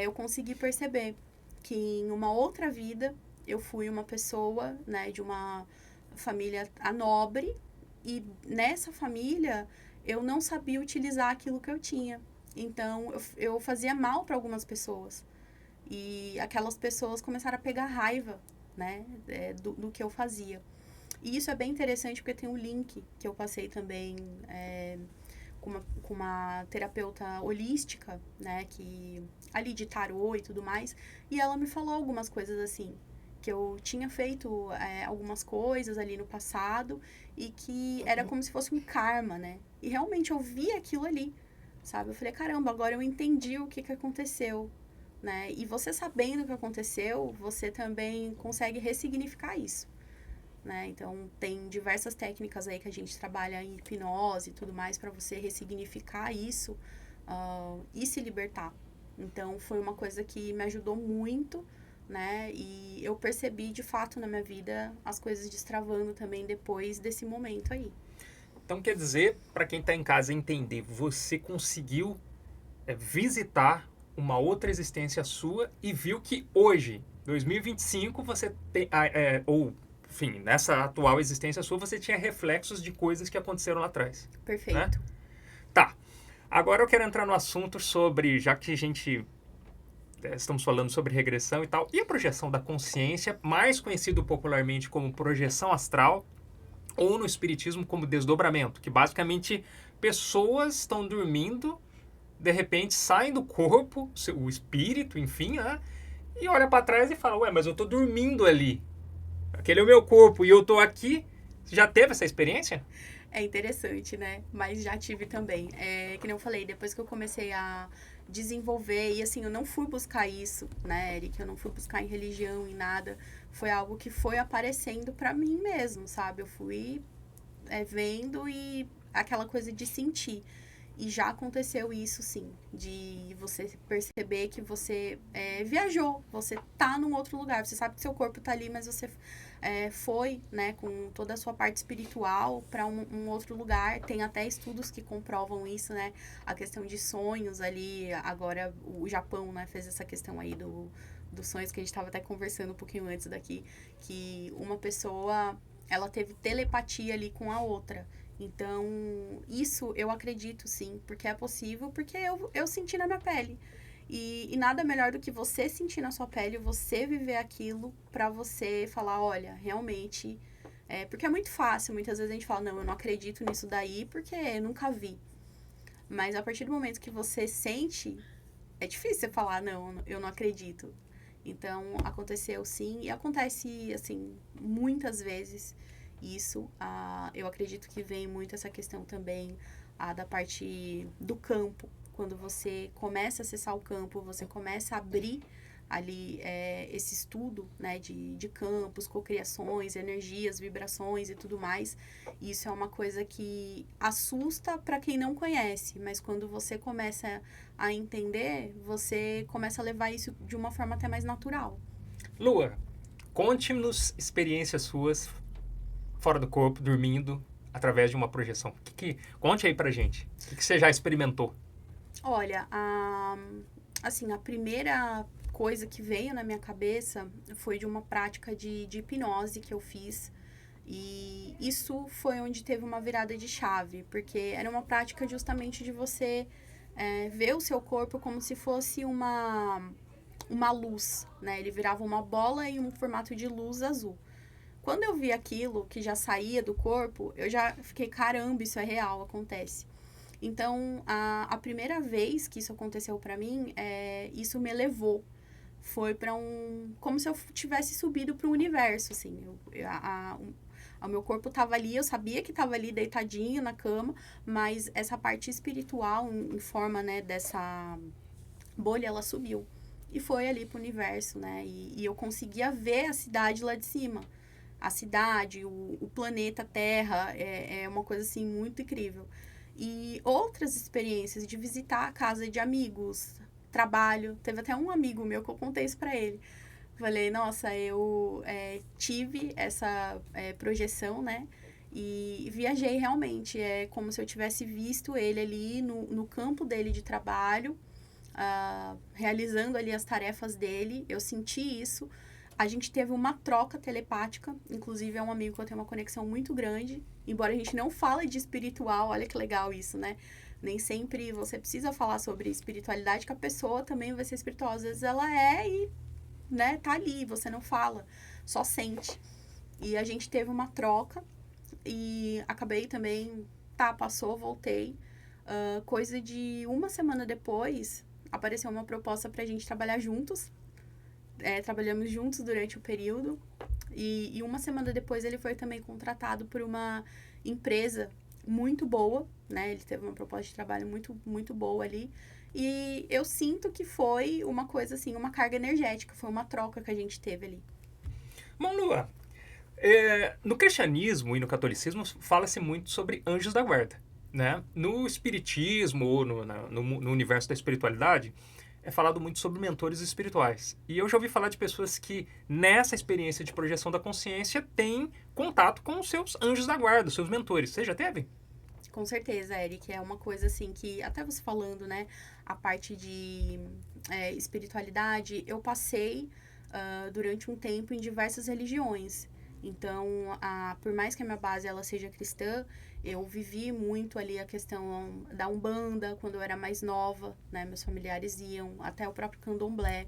Speaker 2: eu consegui perceber que em uma outra vida eu fui uma pessoa, né, de uma família nobre e nessa família eu não sabia utilizar aquilo que eu tinha. Então, eu fazia mal para algumas pessoas. E aquelas pessoas começaram a pegar raiva, né, do que eu fazia. E isso é bem interessante porque tem um link que eu passei também com uma terapeuta holística, né, que ali de tarô e tudo mais, e ela me falou algumas coisas assim, que eu tinha feito algumas coisas ali no passado e que era como se fosse um karma, né? E realmente eu vi aquilo ali, sabe? Eu falei, caramba, agora eu entendi o que aconteceu, né? E você sabendo o que aconteceu, você também consegue ressignificar isso, né? Então, tem diversas técnicas aí que a gente trabalha em hipnose e tudo mais para você ressignificar isso e se libertar. Então, foi uma coisa que me ajudou muito, né? E eu percebi, de fato, na minha vida, as coisas destravando também depois desse momento aí.
Speaker 1: Então, quer dizer, para quem está em casa entender, você conseguiu visitar uma outra existência sua e viu que hoje, 2025, você tem, ou, enfim, nessa atual existência sua, você tinha reflexos de coisas que aconteceram lá atrás, né?
Speaker 2: Perfeito.
Speaker 1: Tá. Agora eu quero entrar no assunto sobre, já que a gente estamos falando sobre regressão e tal, e a projeção da consciência, mais conhecido popularmente como projeção astral, ou no espiritismo como desdobramento, que basicamente pessoas estão dormindo, de repente saem do corpo, o espírito, enfim, né? E olha para trás e fala, ué, mas eu tô dormindo ali. Aquele é o meu corpo e eu tô aqui. Você já teve essa experiência?
Speaker 2: É interessante, né? Mas já tive também. Que nem eu falei, depois que eu comecei a desenvolver, e assim, eu não fui buscar isso, né, Eric? Eu não fui buscar em religião, em nada. Foi algo que foi aparecendo pra mim mesmo, sabe? Eu fui vendo e aquela coisa de sentir. E já aconteceu isso, sim, de você perceber que você viajou, você tá num outro lugar. Você sabe que seu corpo tá ali, mas você foi, né, com toda a sua parte espiritual para um outro lugar. Tem até estudos que comprovam isso, né? A questão de sonhos ali. Agora, o Japão, né, fez essa questão aí dos sonhos que a gente estava até conversando um pouquinho antes daqui, que uma pessoa, ela teve telepatia ali com a outra. Então, isso eu acredito sim, porque é possível, porque eu senti na minha pele. E nada melhor do que você sentir na sua pele, você viver aquilo pra você falar, olha, realmente. Porque é muito fácil, muitas vezes a gente fala, não, eu não acredito nisso daí porque eu nunca vi. Mas a partir do momento que você sente, é difícil você falar, não, eu não acredito. Então, aconteceu sim, e acontece, assim, muitas vezes isso. Eu acredito que vem muito essa questão também da parte do campo. Quando você começa a acessar o campo, você começa a abrir ali esse estudo, né, de campos, cocriações, energias, vibrações e tudo mais. Isso é uma coisa que assusta para quem não conhece, mas quando você começa a entender, você começa a levar isso de uma forma até mais natural.
Speaker 1: Lua, conte-nos experiências suas fora do corpo, dormindo, através de uma projeção. Conte aí pra gente. O que você já experimentou?
Speaker 2: Olha, assim, a primeira coisa que veio na minha cabeça foi de uma prática de hipnose que eu fiz. E isso foi onde teve uma virada de chave, porque era uma prática justamente de você ver o seu corpo como se fosse uma luz, né? Ele virava uma bola em um formato de luz azul. Quando eu vi aquilo que já saía do corpo, eu já fiquei, caramba, isso é real, acontece. Então, a primeira vez que isso aconteceu pra mim, isso me elevou. Foi pra como se eu tivesse subido pro universo, assim. O meu corpo tava ali, eu sabia que tava ali deitadinho na cama, mas essa parte espiritual, em forma, né, dessa bolha, ela subiu. E foi ali pro universo, né? E eu conseguia ver a cidade lá de cima. A cidade, o planeta Terra, é uma coisa, assim, muito incrível. E outras experiências de visitar a casa de amigos, trabalho. Teve até um amigo meu que eu contei isso pra ele. Falei, nossa, eu tive essa projeção, né? E viajei realmente. É como se eu tivesse visto ele ali no campo dele de trabalho, realizando ali as tarefas dele. Eu senti isso. A gente teve uma troca telepática. Inclusive, é um amigo que eu tenho uma conexão muito grande. Embora a gente não fale de espiritual, olha que legal isso, né? Nem sempre você precisa falar sobre espiritualidade, que a pessoa também vai ser espiritual. Às vezes ela e, né, tá ali, você não fala, só sente. E a gente teve uma troca e acabei também, passou, voltei. Coisa de uma semana depois, apareceu uma proposta pra gente trabalhar juntos. trabalhamos juntos durante o período. E uma semana depois ele foi também contratado por uma empresa muito boa, né? Ele teve uma proposta de trabalho muito, muito boa ali. E eu sinto que foi uma coisa assim, uma carga energética, foi uma troca que a gente teve ali.
Speaker 1: Bom, Lua, no cristianismo e no catolicismo fala-se muito sobre anjos da guarda, né? No espiritismo ou no universo da espiritualidade é falado muito sobre mentores espirituais. E eu já ouvi falar de pessoas que nessa experiência de projeção da consciência têm contato com os seus anjos da guarda, os seus mentores. Você já teve?
Speaker 2: Com certeza, Eric, é uma coisa assim que, até você falando, né, a parte de espiritualidade, eu passei durante um tempo em diversas religiões. Então, por mais que a minha base ela seja cristã, eu vivi muito ali a questão da Umbanda, quando eu era mais nova, né, meus familiares iam, até o próprio Candomblé.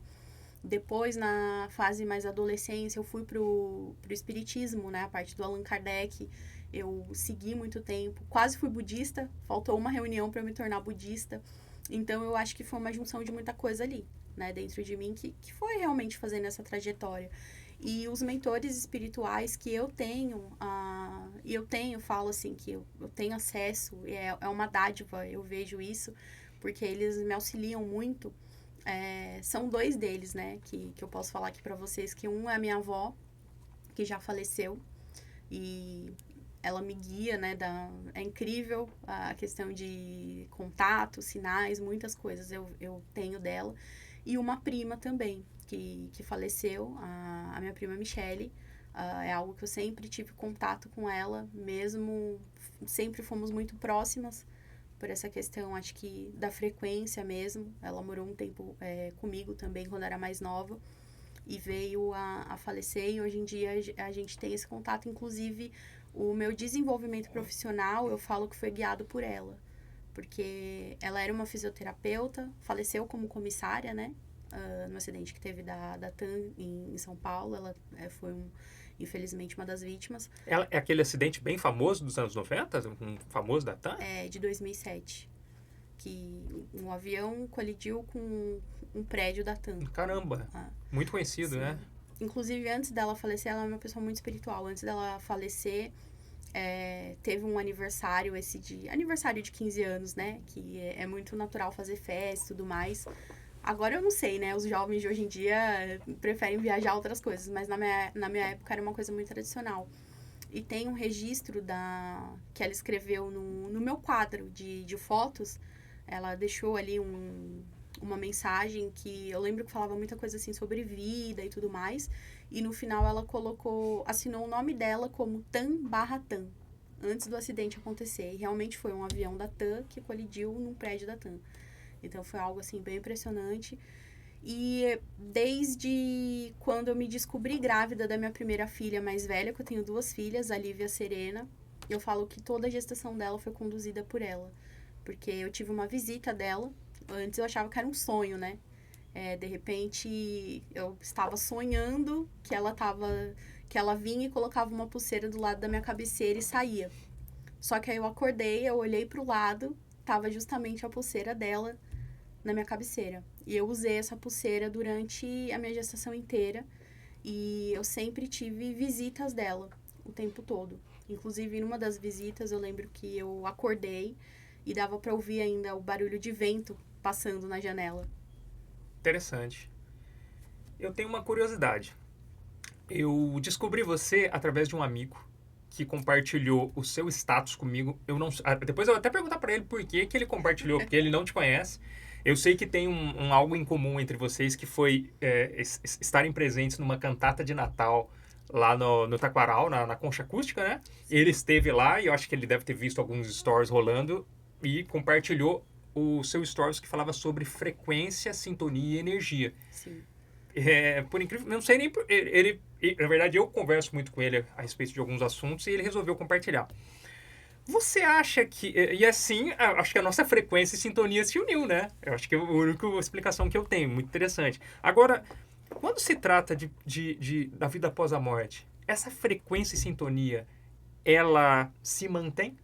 Speaker 2: Depois, na fase mais adolescência, eu fui pro espiritismo, né, a parte do Allan Kardec. Eu segui muito tempo, quase fui budista, faltou uma reunião para eu me tornar budista. Então, eu acho que foi uma junção de muita coisa ali, né, dentro de mim, que foi realmente fazendo essa trajetória. E os mentores espirituais que eu tenho, falo assim, que eu tenho acesso, é uma dádiva, eu vejo isso, porque eles me auxiliam muito. São dois deles, né, que eu posso falar aqui para vocês, que um é a minha avó, que já faleceu, e ela me guia, né, é incrível a questão de contato, sinais, muitas coisas eu tenho dela. E uma prima também, que faleceu, a minha prima Michele. É algo que eu sempre tive contato com ela, mesmo sempre fomos muito próximas por essa questão, acho que da frequência mesmo. Ela morou um tempo comigo também, quando era mais nova, e veio a falecer, e hoje em dia a gente tem esse contato. Inclusive, o meu desenvolvimento profissional, eu falo que foi guiado por ela, porque ela era uma fisioterapeuta, faleceu como comissária, né, no acidente que teve da TAM em São Paulo. Ela foi, infelizmente, uma das vítimas.
Speaker 1: Ela é aquele acidente bem famoso dos anos 90, um famoso da TAM?
Speaker 2: De 2007, que um avião colidiu com um prédio da TAM.
Speaker 1: Caramba, muito conhecido, sim, né?
Speaker 2: Inclusive, antes dela falecer, ela é uma pessoa muito espiritual. Antes dela falecer, teve um aniversário, aniversário de 15 anos, né? Que é muito natural fazer festa e tudo mais. Agora eu não sei, né? Os jovens de hoje em dia preferem viajar outras coisas, mas na minha época era uma coisa muito tradicional. E tem um registro que ela escreveu no meu quadro de fotos. Ela deixou ali uma mensagem que eu lembro que falava muita coisa assim sobre vida e tudo mais. E no final ela assinou o nome dela como TAM/TAM, antes do acidente acontecer. E realmente foi um avião da TAM que colidiu num prédio da TAM. Então foi algo assim bem impressionante. E desde quando eu me descobri grávida da minha primeira filha mais velha, que eu tenho 2 filhas, a Lívia e a Serena, eu falo que toda a gestação dela foi conduzida por ela. Porque eu tive uma visita dela. Antes eu achava que era um sonho, né? De repente eu estava sonhando que ela vinha e colocava uma pulseira do lado da minha cabeceira e saía. Só que aí eu acordei, eu olhei pro lado, tava justamente a pulseira dela na minha cabeceira. E eu usei essa pulseira durante a minha gestação inteira. E eu sempre tive visitas dela o tempo todo. Inclusive, numa das visitas, eu lembro que eu acordei e dava pra ouvir ainda o barulho de vento passando na janela.
Speaker 1: Interessante. Eu tenho uma curiosidade. Eu descobri você através de um amigo que compartilhou o seu status comigo. Depois eu vou até perguntar pra ele por que ele compartilhou, porque ele não te conhece. Eu sei que tem algo em comum entre vocês, que foi estarem presentes numa cantata de Natal lá no Taquaral, na Concha Acústica, né? Ele esteve lá e eu acho que ele deve ter visto alguns stories rolando e compartilhou o seu stories que falava sobre frequência, sintonia e energia.
Speaker 2: Sim.
Speaker 1: Por incrível, não sei nem... na verdade, eu converso muito com ele a respeito de alguns assuntos e ele resolveu compartilhar. Você acha que... E assim, acho que a nossa frequência e sintonia se uniu, né? Eu acho que é a única explicação que eu tenho. Muito interessante. Agora, quando se trata da vida após a morte, essa frequência e sintonia, ela se mantém?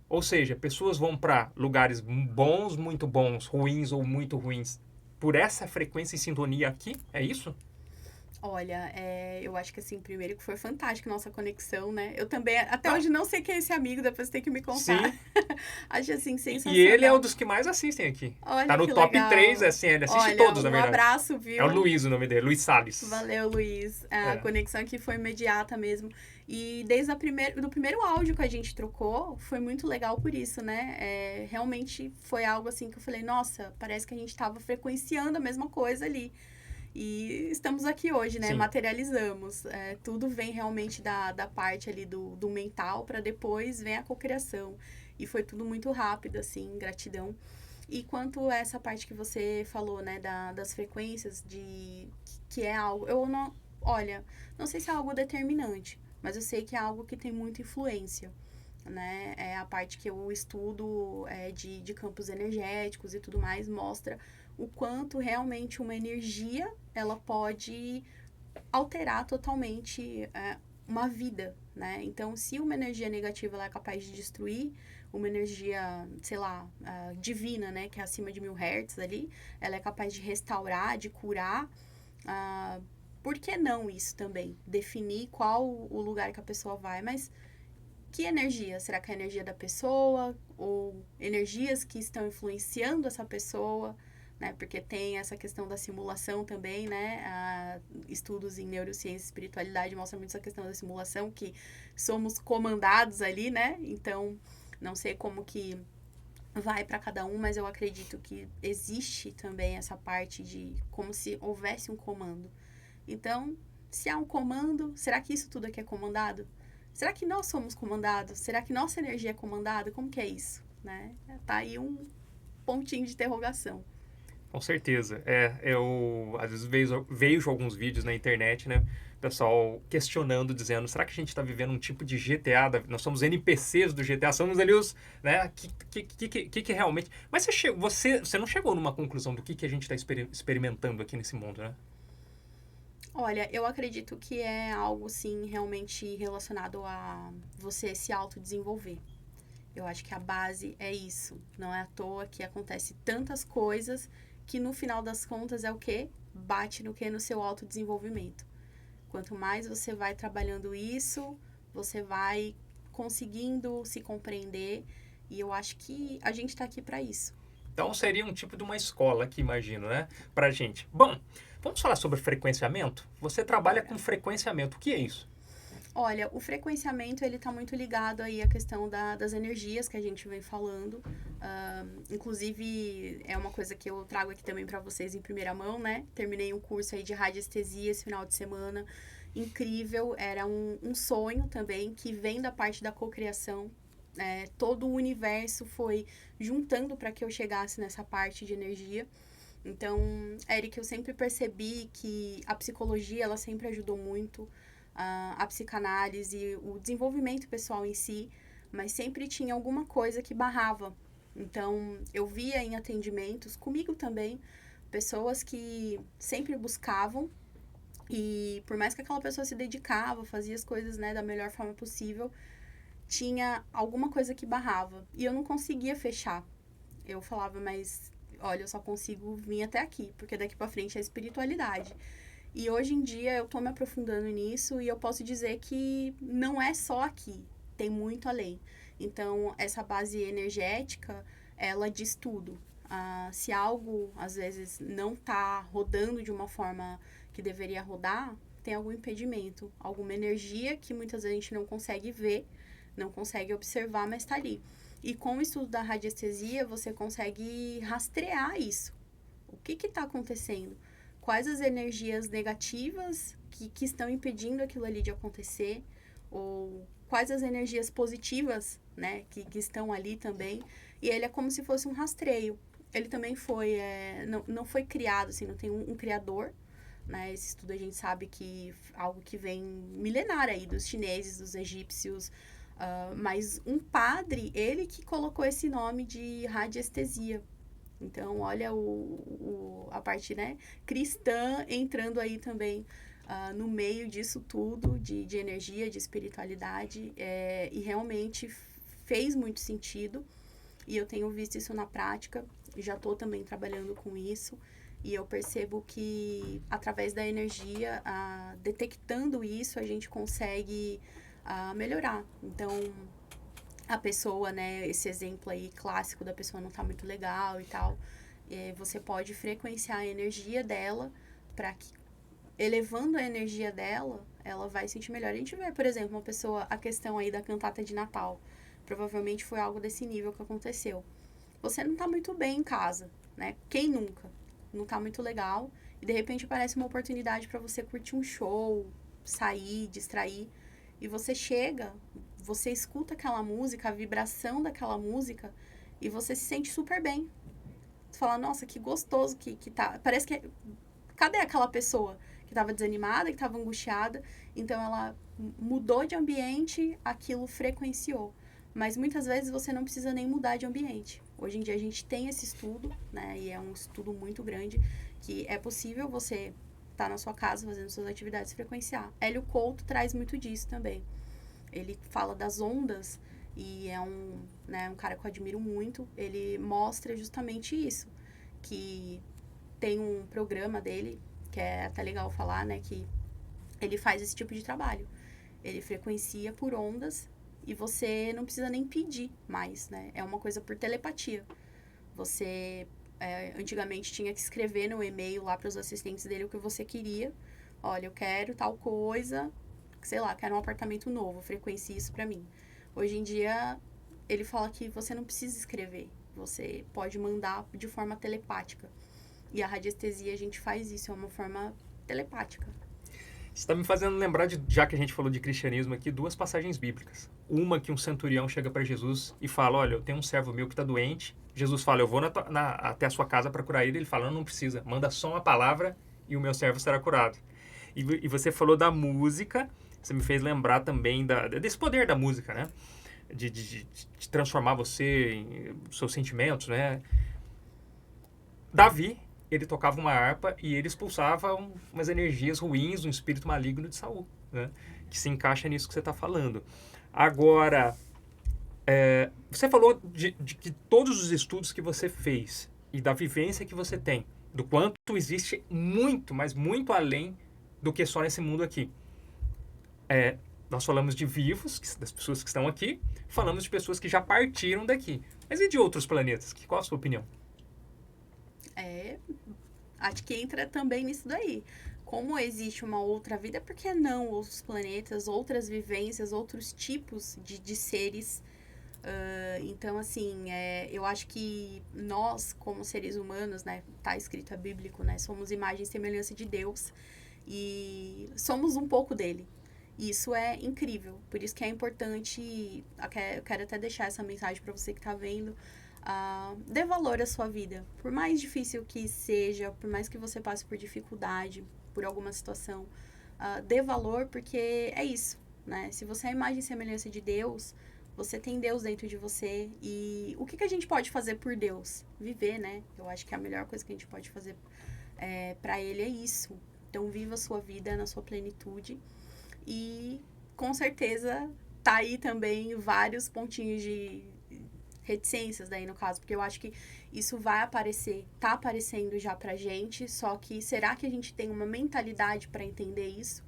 Speaker 1: Ou seja, pessoas vão para lugares bons, muito bons, ruins ou muito ruins, por essa frequência e sintonia aqui? É isso?
Speaker 2: Olha, eu acho que assim, primeiro que foi fantástico a nossa conexão, né? Eu também, até hoje não sei quem é esse amigo, depois tem que me contar.
Speaker 1: Sim.
Speaker 2: Acho assim,
Speaker 1: E ele é um
Speaker 2: sensacional.
Speaker 1: dos que mais assistem aqui. Tá
Speaker 2: Olha
Speaker 1: no
Speaker 2: que
Speaker 1: top 3,
Speaker 2: legal.
Speaker 1: assim, ele assiste
Speaker 2: Olha,
Speaker 1: todos, na
Speaker 2: um
Speaker 1: verdade.
Speaker 2: abraço,
Speaker 1: É o
Speaker 2: viu?
Speaker 1: Luiz o nome dele, Luiz Salles.
Speaker 2: Valeu, Luiz. A
Speaker 1: É.
Speaker 2: conexão aqui foi imediata mesmo. E desde do primeiro áudio que a gente trocou, foi muito legal por isso, né? Realmente foi algo assim que eu falei, nossa, parece que a gente estava frequenciando a mesma coisa ali. E estamos aqui hoje, né?
Speaker 1: Sim.
Speaker 2: Materializamos. Tudo vem realmente da parte ali do mental para depois vem a cocriação. E foi tudo muito rápido, assim, gratidão. E quanto a essa parte que você falou, né, das frequências, que é algo. Eu não. Olha, não sei se é algo determinante, mas eu sei que é algo que tem muita influência. Né? É a parte que eu estudo de campos energéticos e tudo mais, mostra o quanto realmente uma energia ela pode alterar totalmente uma vida, né? Então, se uma energia negativa ela é capaz de destruir, uma energia, sei lá, divina, né, que é acima de 1000 Hz ali, ela é capaz de restaurar, de curar. Por que não isso também? Definir qual o lugar que a pessoa vai, mas que energia? Será que é a energia da pessoa? Ou energias que estão influenciando essa pessoa? Né? Porque tem essa questão da simulação também, né? Estudos em neurociência e espiritualidade mostram muito essa questão da simulação, que somos comandados ali, né? Então, não sei como que vai para cada um, mas eu acredito que existe também essa parte de como se houvesse um comando. Então, se há um comando, será que isso tudo aqui é comandado? Será que nós somos comandados? Será que nossa energia é comandada? Como que é isso? Né? Tá aí um pontinho de interrogação.
Speaker 1: Com certeza. Eu às vezes vejo alguns vídeos na internet, né? Pessoal questionando, dizendo, será que a gente está vivendo um tipo de GTA? Nós somos NPCs do GTA, somos ali os, né? Que realmente... Mas você não chegou numa conclusão do que a gente está experimentando aqui nesse mundo, né?
Speaker 2: Olha, eu acredito que é algo, sim, realmente relacionado a você se autodesenvolver. Eu acho que a base é isso. Não é à toa que acontece tantas coisas que no final das contas é o quê? Bate no quê? No seu autodesenvolvimento. Quanto mais você vai trabalhando isso, você vai conseguindo se compreender. E eu acho que a gente está aqui para isso.
Speaker 1: Então seria um tipo de uma escola aqui, imagino, né? Pra gente. Bom, vamos falar sobre frequenciamento? Você trabalha
Speaker 2: Bora.
Speaker 1: com frequenciamento. O que é isso?
Speaker 2: Olha, o frequenciamento ele está muito ligado aí à questão das energias que a gente vem falando. Inclusive, é uma coisa que eu trago aqui também para vocês em primeira mão, né? Terminei um curso aí de radiestesia esse final de semana. Incrível, era um sonho também que vem da parte da cocriação. Todo o universo foi juntando para que eu chegasse nessa parte de energia. Então, Eric, eu sempre percebi que a psicologia ela sempre ajudou muito, a psicanálise, o desenvolvimento pessoal em si, mas sempre tinha alguma coisa que barrava. Então, eu via em atendimentos, comigo também, pessoas que sempre buscavam e por mais que aquela pessoa se dedicava, fazia as coisas, né, da melhor forma possível, tinha alguma coisa que barrava e eu não conseguia fechar. Eu falava, mas olha, eu só consigo vir até aqui, porque daqui para frente é espiritualidade. E hoje em dia eu tô me aprofundando nisso e eu posso dizer que não é só aqui, tem muito além. Então, essa base energética, ela diz tudo. Se algo, às vezes, não tá rodando de uma forma que deveria rodar, tem algum impedimento, alguma energia que muitas vezes a gente não consegue ver, não consegue observar, mas está ali. E com o estudo da radiestesia, você consegue rastrear isso. O que está acontecendo? Quais as energias negativas que estão impedindo aquilo ali de acontecer? Ou quais as energias positivas, né, que estão ali também? E ele é como se fosse um rastreio. Ele também foi, não foi criado, assim, não tem um criador, né? Esse estudo a gente sabe que algo que vem milenar aí dos chineses, dos egípcios, mas um padre, ele que colocou esse nome de radiestesia. Então, olha a parte, né, cristã entrando aí também no meio disso tudo, de energia, de espiritualidade, e realmente fez muito sentido. E eu tenho visto isso na prática, já estou também trabalhando com isso. E eu percebo que, através da energia, detectando isso, a gente consegue melhorar. Então, a pessoa, né, esse exemplo aí clássico da pessoa não tá muito legal e tal, você pode frequenciar a energia dela para que, elevando a energia dela, ela vai sentir melhor. A gente vê, por exemplo, uma pessoa, a questão aí da cantata de Natal, provavelmente foi algo desse nível que aconteceu. Você não tá muito bem em casa, né? Quem nunca? Não tá muito legal. E de repente aparece uma oportunidade para você curtir um show, sair, distrair. E você chega, você escuta aquela música, a vibração daquela música, e você se sente super bem. Você fala, nossa, que gostoso que tá. Parece que. Cadê aquela pessoa que estava desanimada, que estava angustiada? Então ela mudou de ambiente, aquilo frequenciou. Mas muitas vezes você não precisa nem mudar de ambiente. Hoje em dia a gente tem esse estudo, né? E é um estudo muito grande, que é possível você estar na sua casa fazendo suas atividades e frequenciar. Hélio Couto traz muito disso também. Ele fala das ondas e é um cara que eu admiro muito. Ele mostra justamente isso, que tem um programa dele, que é até legal falar, né? Que ele faz esse tipo de trabalho. Ele frequencia por ondas e você não precisa nem pedir mais, né? É uma coisa por telepatia. Você, antigamente, tinha que escrever no e-mail lá para os assistentes dele o que você queria. Olha, eu quero tal coisa, sei lá, quero um apartamento novo, frequencie isso para mim. Hoje em dia, ele fala que você não precisa escrever. Você pode mandar de forma telepática. E a radiestesia, a gente faz isso, é uma forma telepática.
Speaker 1: Você está me fazendo lembrar, já que a gente falou de cristianismo aqui, duas passagens bíblicas. Uma que um centurião chega para Jesus e fala, olha, eu tenho um servo meu que está doente. Jesus fala, eu vou até a sua casa para curar ele. Ele fala, não precisa, manda só uma palavra e o meu servo será curado. E você falou da música, você me fez lembrar também desse poder da música, né? De transformar você em seus sentimentos, né? Davi, ele tocava uma harpa e ele expulsava umas energias ruins, um espírito maligno de Saul, né? Que se encaixa nisso que você está falando. Agora, você falou de que todos os estudos que você fez e da vivência que você tem, do quanto existe muito, mas muito além do que só nesse mundo aqui. Nós falamos de vivos, das pessoas que estão aqui, falamos de pessoas que já partiram daqui. Mas e de outros planetas? Qual a sua opinião?
Speaker 2: Acho que entra também nisso daí. Como existe uma outra vida, por que não outros planetas, outras vivências, outros tipos de seres? Então, assim, eu acho que nós, como seres humanos, né, tá escrito, é bíblico, né, somos imagem e semelhança de Deus e somos um pouco dele. E isso é incrível, por isso que é importante, eu quero até deixar essa mensagem para você que tá vendo, dê valor à sua vida. Por mais difícil que seja, por mais que você passe por dificuldade, por alguma situação, dê valor, porque é isso, né? Se você é a imagem e semelhança de Deus, você tem Deus dentro de você. E o que a gente pode fazer por Deus? Viver, né? Eu acho que a melhor coisa que a gente pode fazer para Ele é isso. Então, viva a sua vida na sua plenitude. E, com certeza, tá aí também vários pontinhos de reticências daí no caso, porque eu acho que isso vai aparecer, tá aparecendo já pra gente, só que será que a gente tem uma mentalidade para entender isso?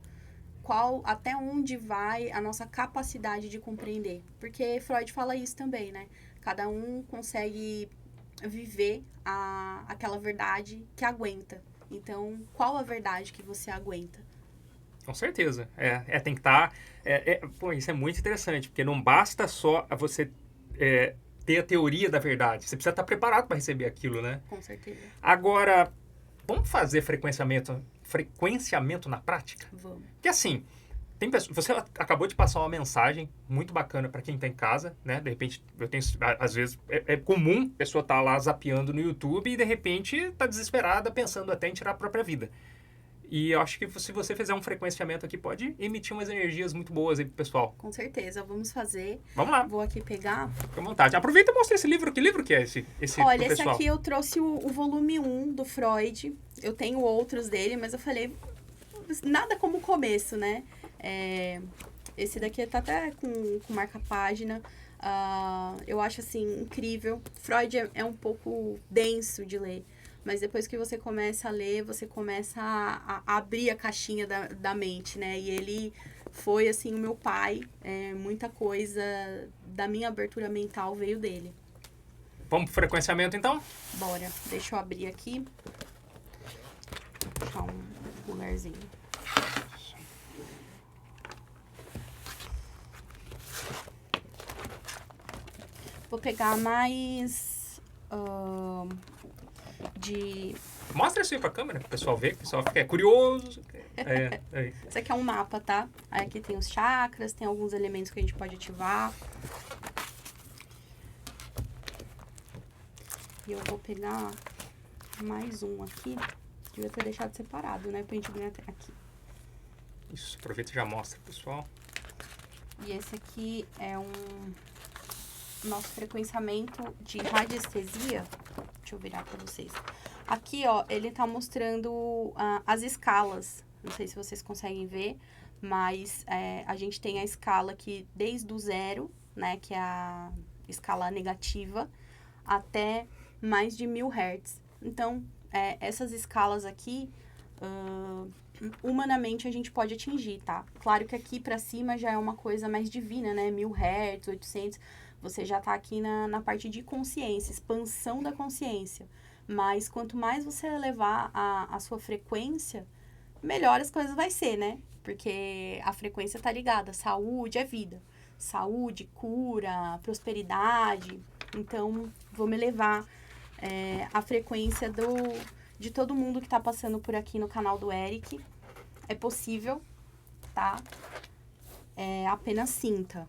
Speaker 2: Até onde vai a nossa capacidade de compreender? Porque Freud fala isso também, né? Cada um consegue viver aquela verdade que aguenta. Então, qual a verdade que você aguenta?
Speaker 1: Com certeza. Tem que estar... Pô, isso é muito interessante, porque não basta só você ter a teoria da verdade. Você precisa estar preparado para receber aquilo, né?
Speaker 2: Com certeza.
Speaker 1: Agora, vamos fazer frequenciamento na prática?
Speaker 2: Vamos.
Speaker 1: Porque assim, você acabou de passar uma mensagem muito bacana para quem está em casa, né? De repente, às vezes, é comum a pessoa estar lá zapeando no YouTube e de repente está desesperada, pensando até em tirar a própria vida. E eu acho que se você fizer um frequenciamento aqui, pode emitir umas energias muito boas aí pro pessoal.
Speaker 2: Com certeza, vamos fazer.
Speaker 1: Vamos lá.
Speaker 2: Vou aqui pegar.
Speaker 1: Fica à vontade. Aproveita e mostra esse livro. Que livro que é esse
Speaker 2: Olha, esse aqui eu trouxe o volume 1 do Freud. Eu tenho outros dele, mas eu falei, nada como o começo, né? Esse daqui tá até com marca-página. Eu acho, assim, incrível. Freud é um pouco denso de ler, mas depois que você começa a ler, você começa a abrir a caixinha da mente, né? E ele foi, assim, o meu pai. Muita coisa da minha abertura mental veio dele.
Speaker 1: Vamos pro frequenciamento, então?
Speaker 2: Bora, deixa eu abrir aqui. Deixar um lugarzinho. Vou pegar mais de...
Speaker 1: Mostra isso aí pra câmera, pro pessoal ver, que o pessoal fica curioso.
Speaker 2: Esse aqui é um mapa, tá? Aí aqui tem os chakras, tem alguns elementos que a gente pode ativar. E eu vou pegar mais um aqui. Devia ter deixado separado, né? Pra gente ganhar aqui.
Speaker 1: Isso, aproveita e já mostra, pessoal.
Speaker 2: E esse aqui é um nosso frequenciamento de radiestesia. Deixa eu virar pra vocês. Aqui, ó, ele tá mostrando as escalas. Não sei se vocês conseguem ver, mas a gente tem a escala aqui desde o 0, né? Que é a escala negativa, até mais de 1000 Hz. Então, essas escalas aqui, humanamente a gente pode atingir, tá? Claro que aqui pra cima já é uma coisa mais divina, né? 1000 Hz, 800, você já tá aqui na parte de consciência, expansão da consciência. Mas quanto mais você elevar a sua frequência, melhor as coisas vai ser, né? Porque a frequência tá ligada, saúde é vida. Saúde, cura, prosperidade. Então, vamos elevar a frequência de todo mundo que tá passando por aqui no canal do Eric. É possível, tá? Apenas sinta.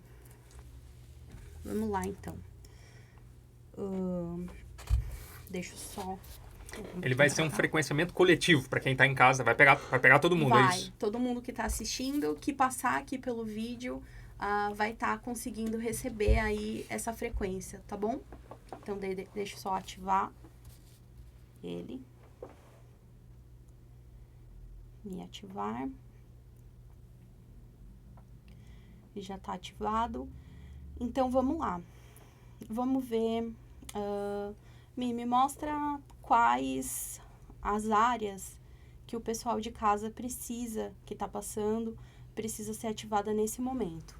Speaker 2: Vamos lá, então. Deixa eu só...
Speaker 1: Ele vai ser um frequenciamento coletivo, pra quem tá em casa, vai pegar todo mundo, é isso?
Speaker 2: Todo mundo que tá assistindo, que passar aqui pelo vídeo, vai estar conseguindo receber aí essa frequência, tá bom? Então, deixa eu só ativar ele. E ativar. E já tá ativado. Então, vamos lá. Vamos ver... me mostra quais as áreas que o pessoal de casa precisa, que tá passando, precisa ser ativada nesse momento.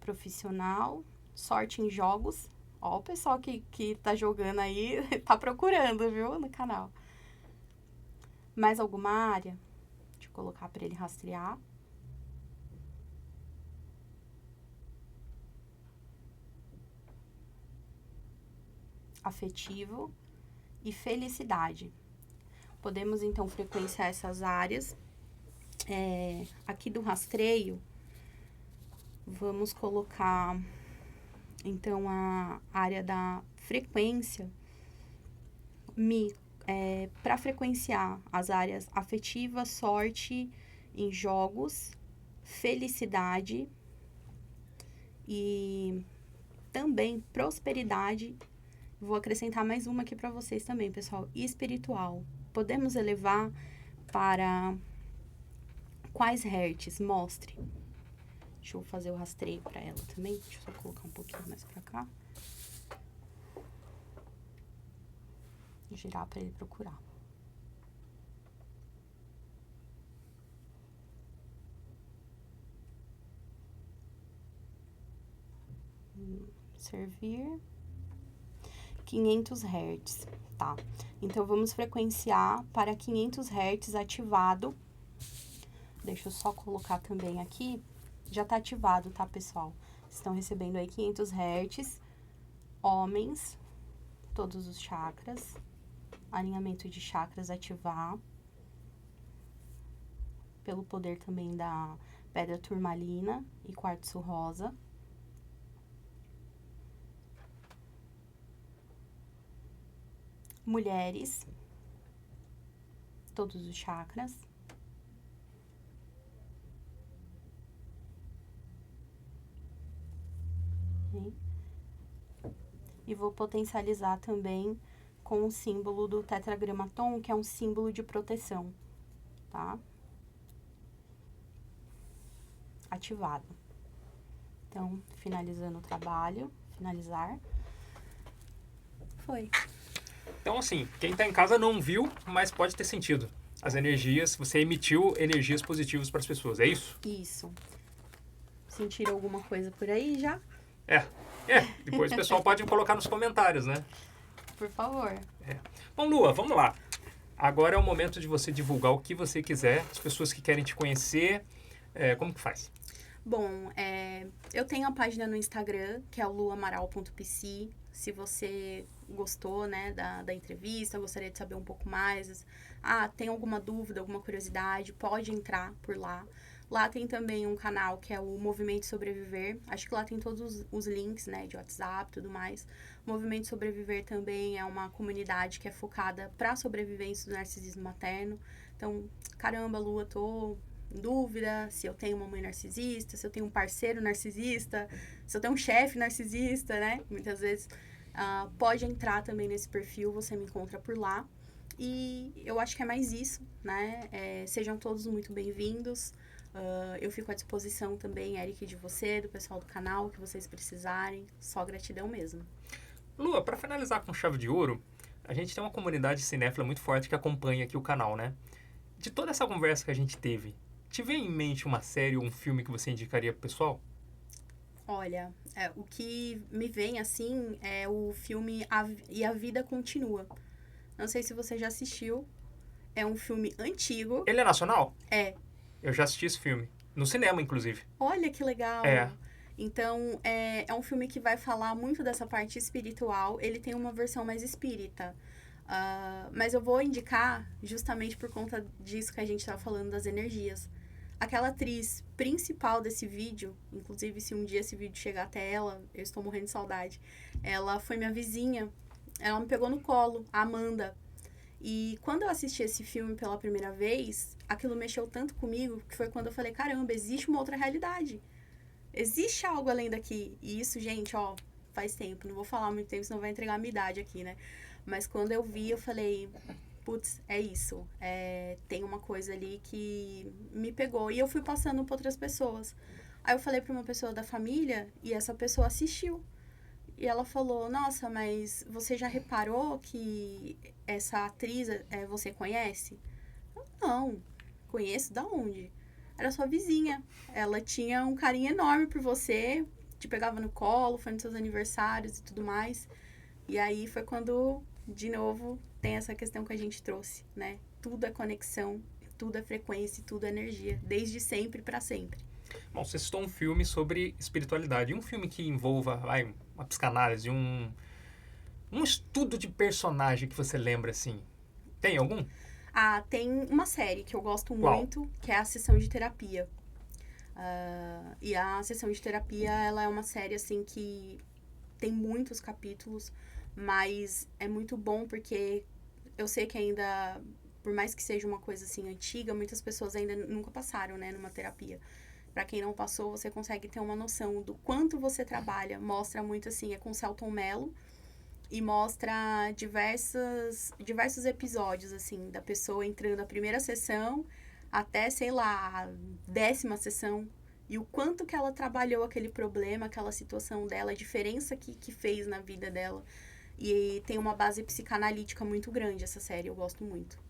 Speaker 2: Profissional, sorte em jogos. Ó, o pessoal que tá jogando aí, tá procurando, viu, no canal. Mais alguma área? Deixa eu colocar para ele rastrear. Afetivo e felicidade. Podemos, então, frequenciar essas áreas. Aqui do rastreio, vamos colocar, então, a área da frequência. Para frequenciar as áreas afetiva, sorte em jogos, felicidade e também prosperidade. Vou acrescentar mais uma aqui para vocês também, pessoal. Espiritual. Podemos elevar para quais hertz? Mostre. Deixa eu fazer o rastreio para ela também. Deixa eu só colocar um pouquinho mais para cá. Girar para ele procurar. Servir. 500 Hz, tá? Então, vamos frequenciar para 500 Hz ativado. Deixa eu só colocar também aqui. Já tá ativado, tá, pessoal? Estão recebendo aí 500 Hz. Homens, todos os chakras. Alinhamento de chakras ativar. Pelo poder também da pedra turmalina e quartzo rosa. Mulheres, todos os chakras. E vou potencializar também com o símbolo do tetragramaton, que é um símbolo de proteção, tá? Ativado. Então, finalizando o trabalho, finalizar. Foi.
Speaker 1: Então, assim, quem tá em casa não viu, mas pode ter sentido. As energias, você emitiu energias positivas para as pessoas, é isso?
Speaker 2: Isso. Sentiram alguma coisa por aí já?
Speaker 1: É. Depois o pessoal pode colocar nos comentários, né?
Speaker 2: Por favor.
Speaker 1: Bom, Lua, vamos lá. Agora é o momento de você divulgar o que você quiser. As pessoas que querem te conhecer, como que faz?
Speaker 2: Bom, eu tenho a página no Instagram, que é o luamaral.pc. Se você gostou, né, da entrevista, gostaria de saber um pouco mais, tem alguma dúvida, alguma curiosidade, pode entrar por lá. Lá tem também um canal que é o Movimento Sobreviver. Acho que lá tem todos os links, né, de WhatsApp e tudo mais. O Movimento Sobreviver também é uma comunidade que é focada para a sobrevivência do narcisismo materno. Então, caramba, Lua, tô em dúvida se eu tenho uma mãe narcisista, se eu tenho um parceiro narcisista, se eu tenho um chefe narcisista, né? Muitas vezes pode entrar também nesse perfil, você me encontra por lá. E eu acho que é mais isso, né? Sejam todos muito bem-vindos. Eu fico à disposição também, Eric, de você, do pessoal do canal, que vocês precisarem. Só gratidão mesmo.
Speaker 1: Lua, para finalizar com chave de ouro, a gente tem uma comunidade cinéfila muito forte que acompanha aqui o canal, né? De toda essa conversa que a gente teve, te vem em mente uma série ou um filme que você indicaria pro pessoal?
Speaker 2: Olha, o que me vem, assim, é o filme E a Vida Continua. Não sei se você já assistiu. É um filme antigo.
Speaker 1: Ele é nacional?
Speaker 2: É.
Speaker 1: Eu já assisti esse filme. No cinema, inclusive.
Speaker 2: Olha que legal.
Speaker 1: É.
Speaker 2: Então, é um filme que vai falar muito dessa parte espiritual. Ele tem uma versão mais espírita. Mas eu vou indicar justamente por conta disso que a gente estava falando das energias. Aquela atriz principal desse vídeo, inclusive se um dia esse vídeo chegar até ela, eu estou morrendo de saudade. Ela foi minha vizinha. Ela me pegou no colo, a Amanda. E quando eu assisti esse filme pela primeira vez, aquilo mexeu tanto comigo que foi quando eu falei, caramba, existe uma outra realidade. Existe algo além daqui. E isso, gente, faz tempo. Não vou falar muito tempo, senão vai entregar a minha idade aqui, né? Mas quando eu vi, eu falei, putz, é isso. Tem uma coisa ali que me pegou. E eu fui passando para outras pessoas. Aí eu falei para uma pessoa da família e essa pessoa assistiu. E ela falou, nossa, mas você já reparou que essa atriz você conhece? Eu, não, conheço da onde? Era sua vizinha. Ela tinha um carinho enorme por você, te pegava no colo, foi nos seus aniversários e tudo mais. E aí foi quando, de novo, tem essa questão que a gente trouxe, né? Tudo é conexão, tudo é frequência, tudo é energia, desde sempre para sempre.
Speaker 1: Bom, você citou um filme sobre espiritualidade. E um filme que envolva uma psicanálise, um estudo de personagem que você lembra, assim. Tem algum?
Speaker 2: Tem uma série que eu gosto
Speaker 1: Qual?
Speaker 2: muito, que é a Sessão de Terapia. E a Sessão de Terapia, ela é uma série, assim, que tem muitos capítulos, mas é muito bom porque eu sei que ainda, por mais que seja uma coisa, assim, antiga, muitas pessoas ainda nunca passaram, né, numa terapia. Pra quem não passou, você consegue ter uma noção do quanto você trabalha. Mostra muito, assim, com o Selton Mello. E mostra diversos episódios, assim, da pessoa entrando na primeira sessão até, sei lá, a 10ª sessão. E o quanto que ela trabalhou aquele problema, aquela situação dela, a diferença que fez na vida dela. E tem uma base psicanalítica muito grande essa série, eu gosto muito.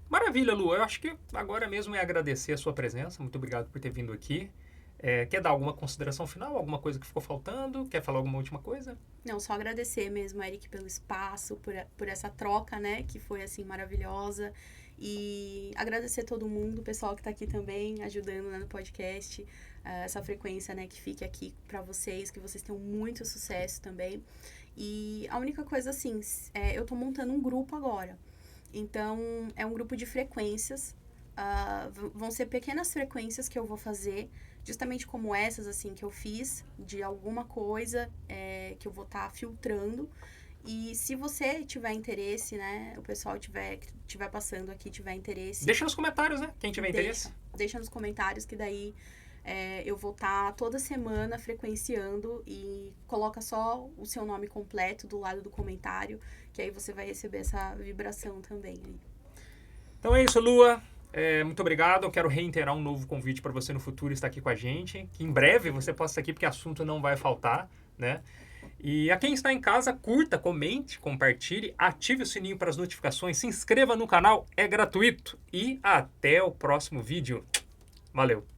Speaker 1: Maravilha, Lu. Eu acho que agora mesmo é agradecer a sua presença. Muito obrigado por ter vindo aqui. Quer dar alguma consideração final? Alguma coisa que ficou faltando? Quer falar alguma última coisa?
Speaker 2: Não, só agradecer mesmo, Eric, pelo espaço, por essa troca, né, que foi, assim, maravilhosa. E agradecer todo mundo, o pessoal que tá aqui também, ajudando, né, no podcast. Essa frequência, né, que fique aqui pra vocês, que vocês tenham muito sucesso também. E a única coisa, assim, eu tô montando um grupo agora. Então, é um grupo de frequências. Vão ser pequenas frequências que eu vou fazer, justamente como essas, assim, que eu fiz, de alguma coisa que eu vou estar filtrando. E se você tiver interesse, né, o pessoal que tiver passando aqui, tiver interesse...
Speaker 1: Deixa nos comentários, né? Quem tiver interesse.
Speaker 2: Deixa nos comentários, que daí eu vou estar toda semana frequenciando e coloca só o seu nome completo do lado do comentário, que aí você vai receber essa vibração também.
Speaker 1: Então é isso, Lua. Muito obrigado. Eu quero reiterar um novo convite para você no futuro estar aqui com a gente. Que em breve você possa estar aqui, porque assunto não vai faltar, né? E a quem está em casa, curta, comente, compartilhe, ative o sininho para as notificações, se inscreva no canal, é gratuito. E até o próximo vídeo. Valeu!